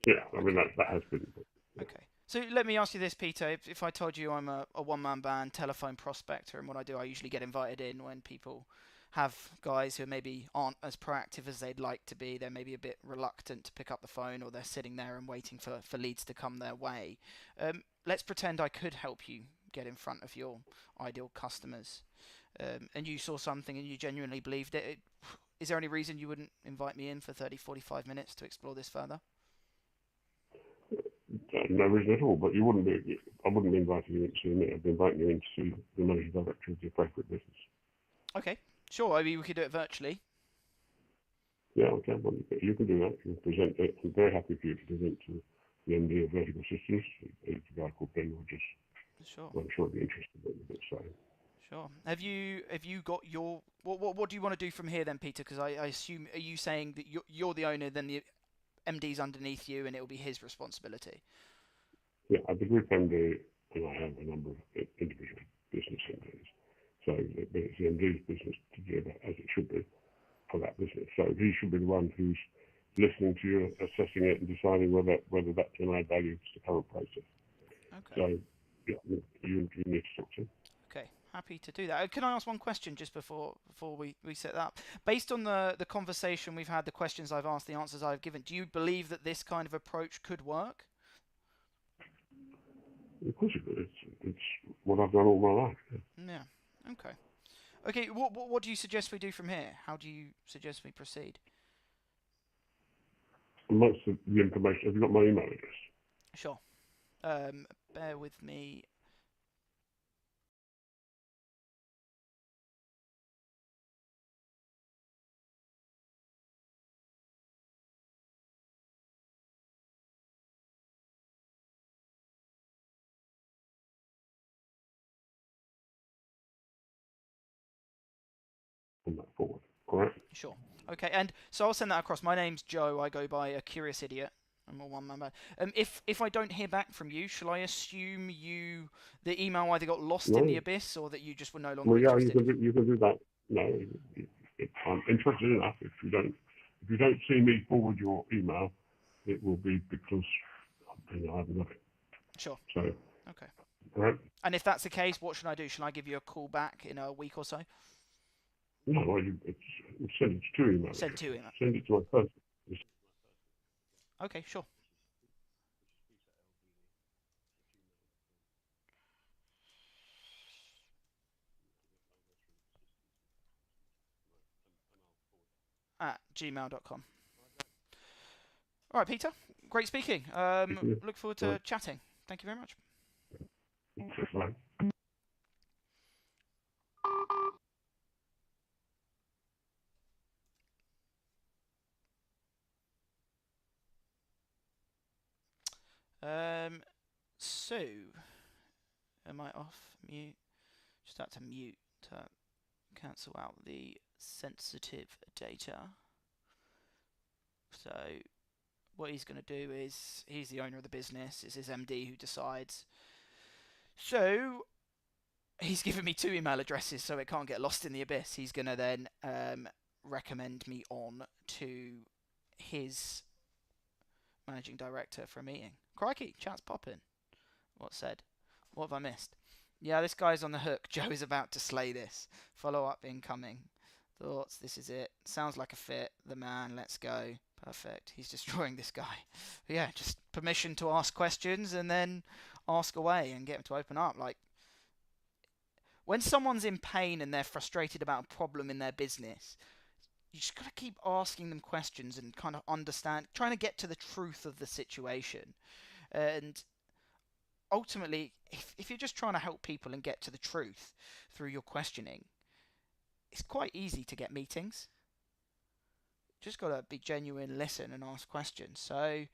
Yeah, I mean that has been. Okay. So let me ask you this, Peter. If I told you I'm a one-man band telephone prospector, and what I do, I usually get invited in when people have guys who maybe aren't as proactive as they'd like to be. They're maybe a bit reluctant to pick up the phone, or they're sitting there and waiting for leads to come their way. Let's pretend I could help you get in front of your ideal customers, and you saw something and you genuinely believed it. Is there any reason you wouldn't invite me in for 30, 45 minutes to explore this further? No reason at all, but I wouldn't be inviting you in to see me. I'd be inviting you in to see the managing director of the appropriate business. Okay, sure. I mean, we could do it virtually. Yeah, okay. Well, you can do that. You can present it. I'm very happy for you to present to the MD of Vertical Systems. It's a guy called Ben Rogers. Sure. Well, I'm sure he'll be interested in it. So. Sure. Have you got your what do you want to do from here then, Peter? Because I assume, are you saying that you're the owner, then the MD's underneath you, and it will be his responsibility? Yeah, I'm the group MD, and I have a number of individual business MDs. So it's the MD's business to deliver as it should be for that business. So he should be the one who's listening to you, assessing it, and deciding whether that can add value to the current process. Okay. So yeah, you need to talk to him. Okay, happy to do that. Can I ask one question just before we set that up? Based on the conversation we've had, the questions I've asked, the answers I've given, do you believe that this kind of approach could work? Of course it could. It's what I've done all my life. Yeah. Okay. Okay. What do you suggest we do from here? How do you suggest we proceed? Amongst the information, have you got my email address? Sure. Bear with me. On that forward. All right. Sure. Okay, and so I'll send that across. My name's Joe. I go by a Curious Idiot. I'm a one-man band. If I don't hear back from you, shall I assume the email either got lost in the abyss, or that you just were no longer interested? Well, yeah, you can do that. No, I'm interested enough. If you don't see me forward your email, it will be because I haven't got it. Sure. So. Okay. All right. And if that's the case, what should I do? Shall I give you a call back in a week or so? No, send it to 2 emails. Send 2 emails. Send it to my person. Okay, sure. At gmail.com. All right, Peter. Great speaking. Look forward to chatting. Thank you very much. Fine. So, am I off mute? Just have to mute to cancel out the sensitive data. So, what he's going to do is, he's the owner of the business, it's his MD who decides. So, he's given me 2 email addresses so it can't get lost in the abyss. He's going to then recommend me on to his managing director for a meeting. Crikey, chat's popping. What's said? What have I missed? Yeah, this guy's on the hook. Joe is about to slay this. Follow up incoming. Thoughts, this is it. Sounds like a fit. The man, let's go. Perfect. He's destroying this guy. But yeah, just permission to ask questions and then ask away and get him to open up. Like, when someone's in pain and they're frustrated about a problem in their business, you just got to keep asking them questions and kind of understand, trying to get to the truth of the situation. And ultimately, if you're just trying to help people and get to the truth through your questioning, it's quite easy to get meetings. Just got to be genuine, listen and ask questions. So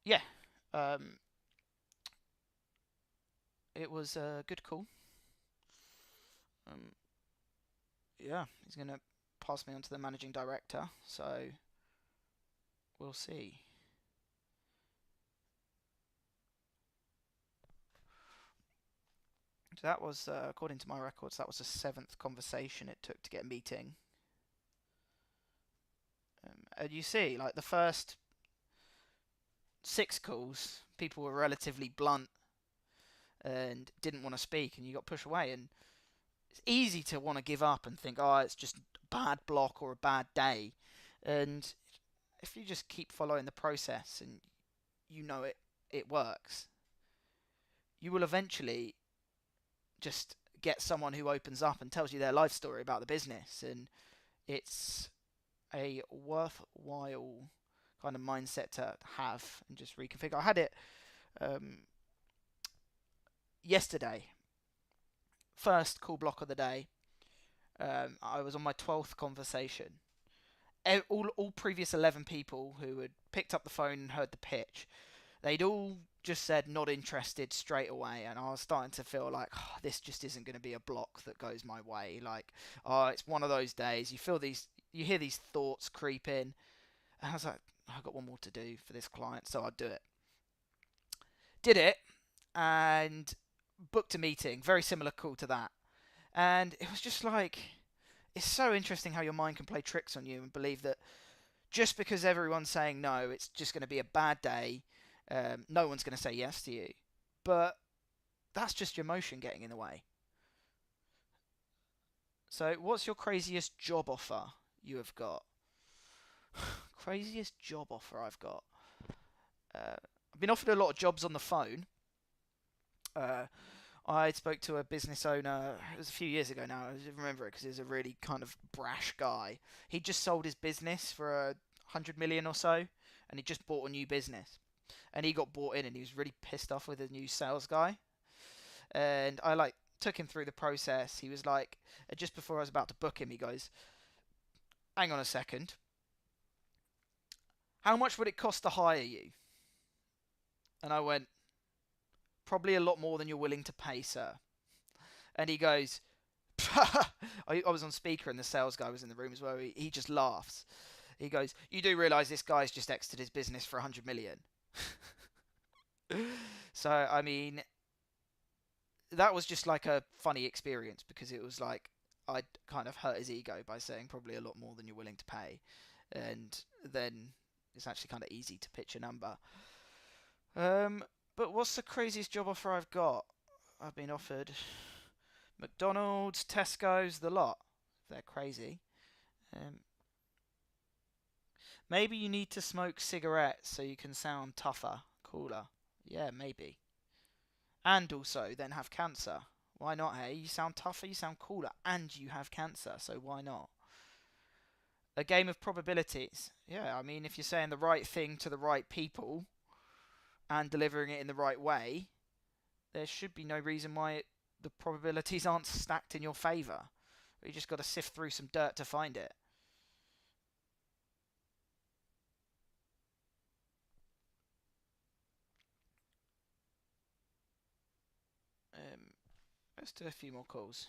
yeah, it was a good call. Yeah, he's going to pass me on to the managing director, so we'll see. So that was, according to my records, that was the 7th conversation it took to get a meeting. And you see, like, the first 6 calls, people were relatively blunt and didn't want to speak, and you got pushed away. And it's easy to want to give up and think, oh, it's just a bad block or a bad day. And if you just keep following the process and you know it works, you will eventually just get someone who opens up and tells you their life story about the business. And it's a worthwhile kind of mindset to have and just reconfigure. I had it yesterday. First call block of the day. I was on my 12th conversation. All previous 11 people who had picked up the phone and heard the pitch, they'd all just said not interested straight away, and I was starting to feel like, oh, this just isn't going to be a block that goes my way. Like, oh, it's one of those days. You hear these thoughts creep in, and I was like, I've got one more to do for this client, so I'd do it. Did it, and booked a meeting, very similar call to that. And it was just like, it's so interesting how your mind can play tricks on you and believe that just because everyone's saying no, it's just going to be a bad day. No one's going to say yes to you. But that's just your emotion getting in the way. So what's your craziest job offer you have got? Craziest job offer I've got. I've been offered a lot of jobs on the phone. I spoke to a business owner, it was a few years ago now, I remember it because he was a really kind of brash guy. He just sold his business for 100 million or so, and he just bought a new business. And he got bought in and he was really pissed off with the new sales guy. And I took him through the process. He was like, just before I was about to book him, he goes, hang on a second. How much would it cost to hire you? And I went, probably a lot more than you're willing to pay, sir. And he goes, I was on speaker and the sales guy was in the room as well. He just laughs. He goes, you do realise this guy's just exited his business for 100 million. So, I mean, that was just like a funny experience because it was like I'd kind of hurt his ego by saying probably a lot more than you're willing to pay. And then it's actually kind of easy to pitch a number. But what's the craziest job offer I've got? I've been offered McDonald's, Tesco's, the lot. If they're crazy. Maybe you need to smoke cigarettes so you can sound tougher, cooler. Yeah, maybe. And also then have cancer. Why not, hey? You sound tougher, you sound cooler, and you have cancer, so why not? A game of probabilities. Yeah, I mean, if you're saying the right thing to the right people and delivering it in the right way, there should be no reason why the probabilities aren't stacked in your favour. You just got to sift through some dirt to find it. Let's do a few more calls.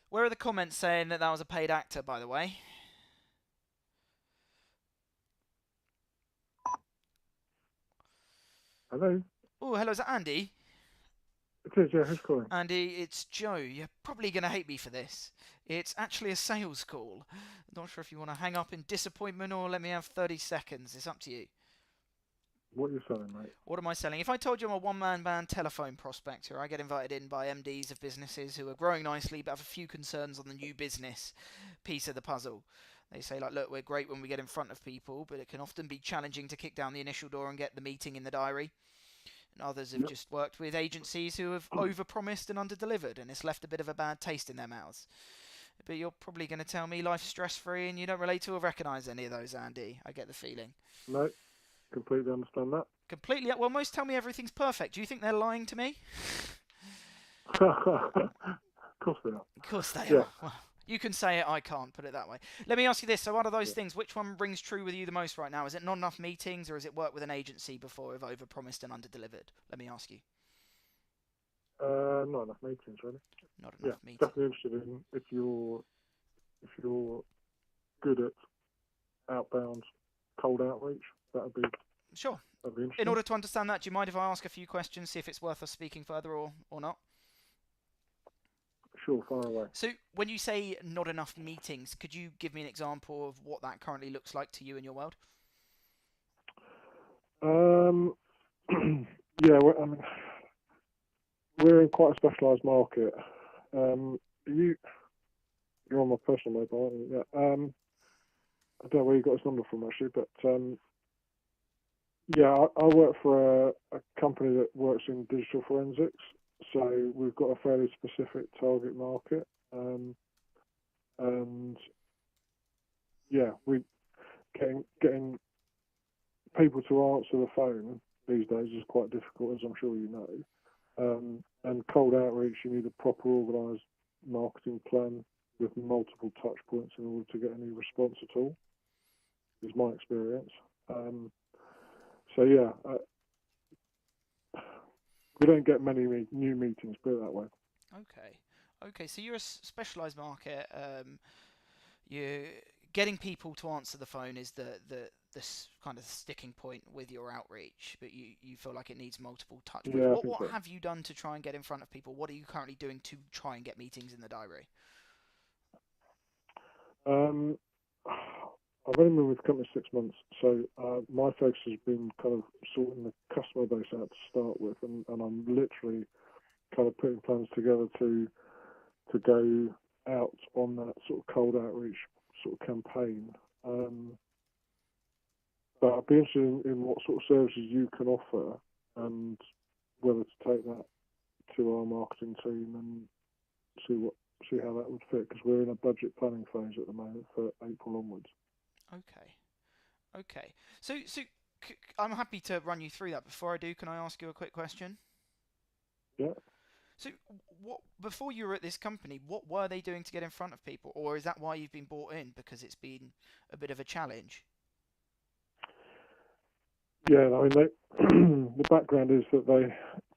Where are the comments saying that was a paid actor, by the way? Hello? Oh, hello, is that Andy? It is, yeah, who's calling? Andy, it's Joe. You're probably going to hate me for this. It's actually a sales call. I'm not sure if you want to hang up in disappointment or let me have 30 seconds. It's up to you. What are you selling, mate? What am I selling? If I told you I'm a one-man band telephone prospector, I get invited in by MDs of businesses who are growing nicely but have a few concerns on the new business piece of the puzzle. They say, like, look, we're great when we get in front of people, but it can often be challenging to kick down the initial door and get the meeting in the diary. And others have just worked with agencies who have overpromised and underdelivered, and it's left a bit of a bad taste in their mouths. But you're probably going to tell me life's stress-free and you don't relate to or recognise any of those, Andy. I get the feeling. No, completely understand that. Completely. Well, most tell me everything's perfect. Do you think they're lying to me? Of course they are. Of course they Yeah. are. Well, you can say it, I can't, put it that way. Let me ask you this. So out of those things, which one rings true with you the most right now? Is it not enough meetings, or is it work with an agency before we've overpromised and underdelivered? Let me ask you. Not enough meetings, really. Not enough meetings. Definitely interested in if you're good at outbound cold outreach. That'd be Sure. That'd be interesting. In order to understand that, do you mind if I ask a few questions, see if it's worth us speaking further or not? Sure, fire away. So when you say not enough meetings, could you give me an example of what that currently looks like to you in your world? Yeah, we're in quite a specialised market. You're on my personal mobile, aren't you? Yeah. I don't know where you got this number from actually, but yeah, I work for a company that works in digital forensics, so we've got a fairly specific target market, and yeah, we getting people to answer the phone these days is quite difficult, as I'm sure you know. And cold outreach, you need a proper organised marketing plan with multiple touch points in order to get any response at all, is my experience. So yeah, we don't get many new meetings, put it that way. Okay. So you're a specialised market. You're getting people to answer the phone is the kind of sticking point with your outreach, but you feel like it needs multiple touch points. Yeah, What have you done to try and get in front of people? What are you currently doing to try and get meetings in the diary? I've only been with the company 6 months, so my focus has been kind of sorting the customer base out to start with, and I'm literally kind of putting plans together to go out on that sort of cold outreach sort of campaign. But I'd be interested in what sort of services you can offer and whether to take that to our marketing team and see how that would fit, because we're in a budget planning phase at the moment for April onwards. Okay. So I'm happy to run you through that. Before I do, can I ask you a quick question? Yeah. So, before you were at this company, what were they doing to get in front of people, or is that why you've been brought in, because it's been a bit of a challenge? Yeah, I mean, the background is that they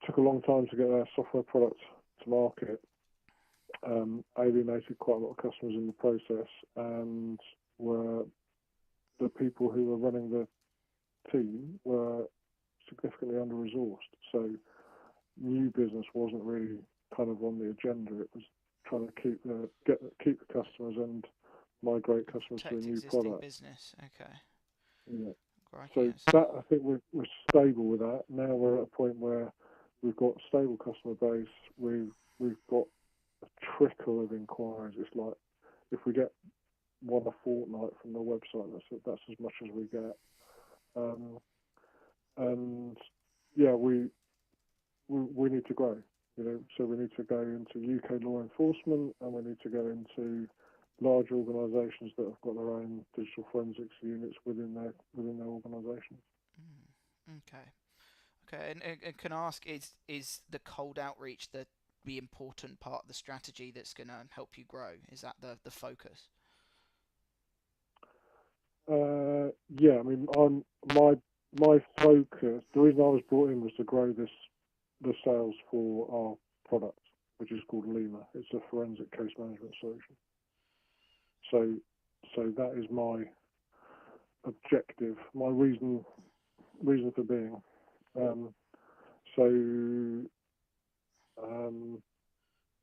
took a long time to get their software product to market, alienated quite a lot of customers in the process, and were the people who were running the team were significantly under-resourced. So new business wasn't really kind of on the agenda. It was trying to keep the customers and migrate customers to a new product. Business. Okay. Yeah. Right, So yes. that, I think we're stable with that. Now we're at a point where we've got a stable customer base. We've got a trickle of inquiries. It's like if we get one a fortnight from the website, that's as much as we get. And yeah, we need to grow. So we need to go into UK law enforcement, and we need to go into large organisations that have got their own digital forensics units within their organisations. Okay. And can I ask, is the cold outreach the important part of the strategy that's going to help you grow? Is that the focus? Yeah, I mean, my focus. The reason I was brought in was to grow the sales for our product, which is called Lima. It's a forensic case management solution. So that is my objective, my reason for being.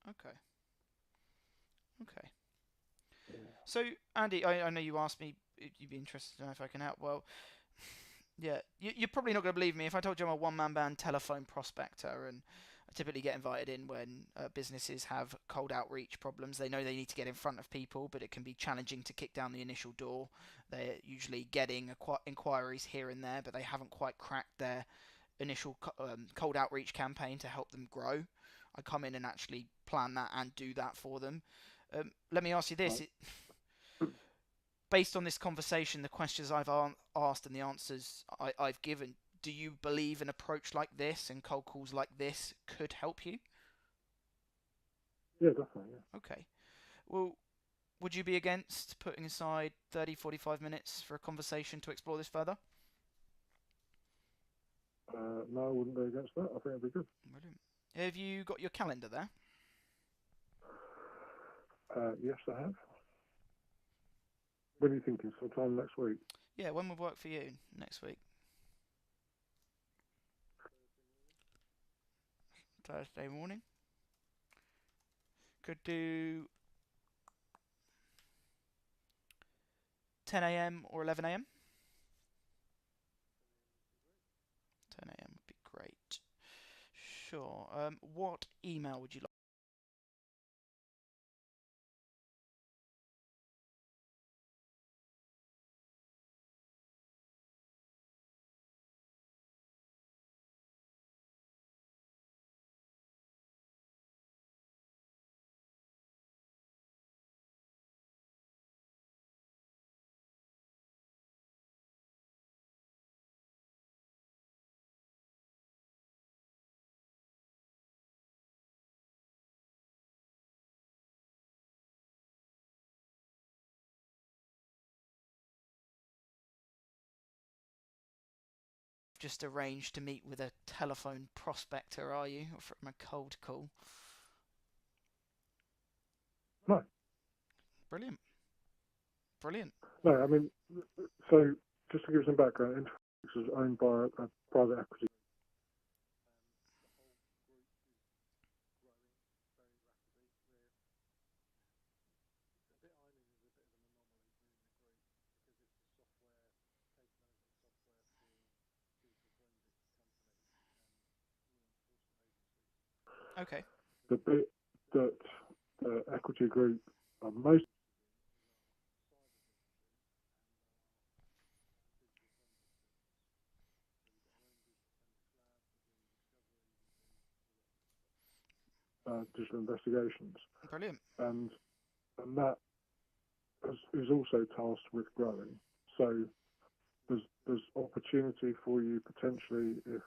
Okay. So Andy, I know you asked me, you'd be interested to know if I can help. Well, Yeah, you're probably not going to believe me if I told you I'm a one-man band telephone prospector, and I typically get invited in when businesses have cold outreach problems. They know they need to get in front of people, but it can be challenging to kick down the initial door. They're usually getting inquiries here and there, but they haven't quite cracked their initial cold outreach campaign to help them grow. I come in and actually plan that and do that for them. Let me ask you this. Based on this conversation, the questions I've asked and the answers I've given, do you believe an approach like this and cold calls like this could help you? Yeah, definitely. Yeah. Okay. Well, would you be against putting aside 30, 45 minutes for a conversation to explore this further? No, I wouldn't be against that. I think it'd be good. Brilliant. Have you got your calendar there? Yes, I have. When are you thinking? Sometime next week? Yeah, when would work for you next week? Thursday morning. Could do 10 a.m. or 11 a.m. 10 a.m. would be great. Sure. What email would you like? Just arranged to meet with a telephone prospector, are you? Or from a cold call? No. Brilliant. Brilliant. No, I mean, so just to give you some background, Infosys is owned by a private equity. Okay. The bit that the equity group are most digital investigations, Brilliant. and that is also tasked with growing. So there's opportunity for you potentially if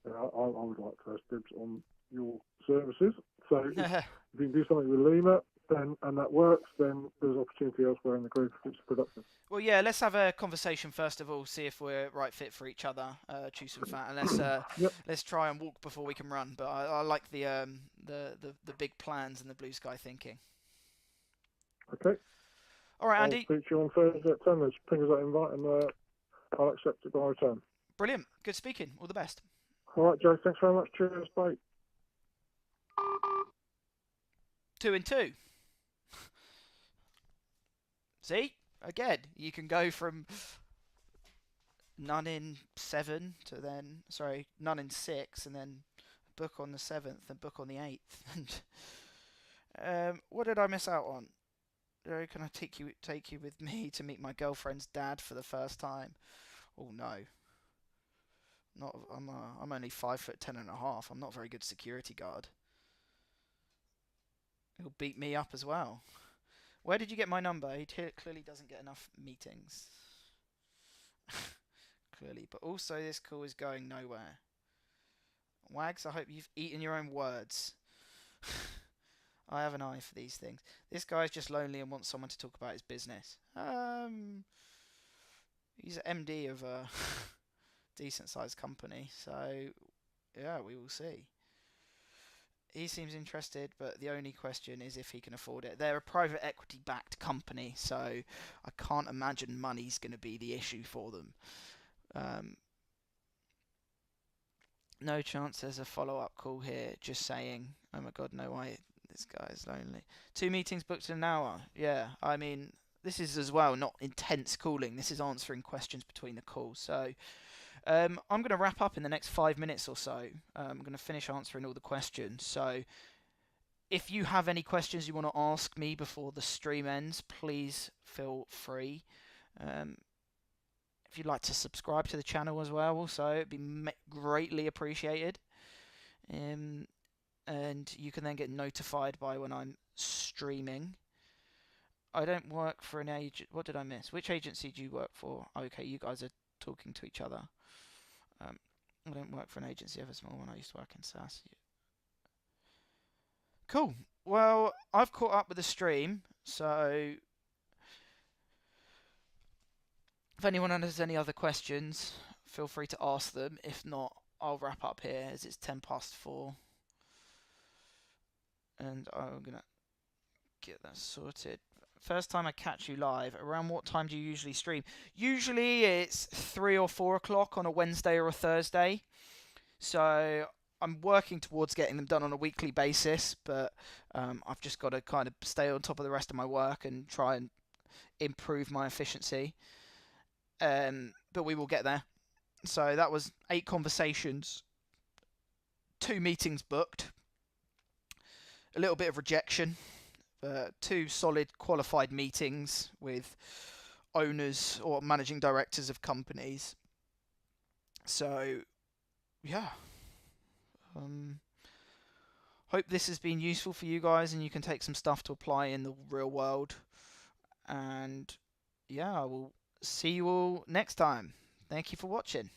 I would like first dibs on your services. So if you can do something with Lima, then and that works, then there's opportunity elsewhere in the group if it's productive. Well, yeah, let's have a conversation first of all, see if we're right fit for each other, chew some fat, and let's try and walk before we can run. But I like the big plans and the blue sky thinking. Okay. All right, Andy. I'll speak to you on Thursday at 10. There's ping us that invite and I'll accept it by return. Brilliant. Good speaking. All the best. All right, Joe. Thanks very much. Cheers. Bye. 2 and 2. See? Again, you can go from none in 7 to then, none in 6, and then book on the 7th and book on the 8th. What did I miss out on? Can I take you with me to meet my girlfriend's dad for the first time? Oh no. I'm only 5'10.5". I'm not a very good security guard. He'll beat me up as well. Where did you get my number? He clearly doesn't get enough meetings. Clearly, but also this call is going nowhere. Wags, I hope you've eaten your own words. I have an eye for these things. This guy's just lonely and wants someone to talk about his business. He's MD of a decent sized company, so yeah, we will see. He seems interested, but the only question is if he can afford it. They're a private equity backed company, so I can't imagine money's going to be the issue for them. No chance there's a follow-up call here, just saying, oh my god, no way, this guy's lonely. 2 meetings booked in an hour. Yeah, I mean, this is as well not intense calling. This is answering questions between the calls. So I'm going to wrap up in the next 5 minutes or so. I'm going to finish answering all the questions. So if you have any questions you want to ask me before the stream ends, please feel free. If you'd like to subscribe to the channel as well, also, it'd be greatly appreciated. And you can then get notified by when I'm streaming. I don't work for an agent. What did I miss? Which agency do you work for? Okay, you guys are talking to each other. I don't work for an agency, ever small one. I used to work in SaaS. Cool. Well, I've caught up with the stream, so if anyone has any other questions, feel free to ask them. If not, I'll wrap up here as it's 4:10. And I'm going to get that sorted. First time I catch you live, around what time do you usually stream? Usually it's 3 or 4 o'clock on a Wednesday or a Thursday. So I'm working towards getting them done on a weekly basis, but I've just got to kind of stay on top of the rest of my work and try and improve my efficiency. But we will get there. So that was 8 conversations, 2 meetings booked, a little bit of rejection, 2 solid qualified meetings with owners or managing directors of companies. So, yeah. Hope this has been useful for you guys and you can take some stuff to apply in the real world. And, yeah, I will see you all next time. Thank you for watching.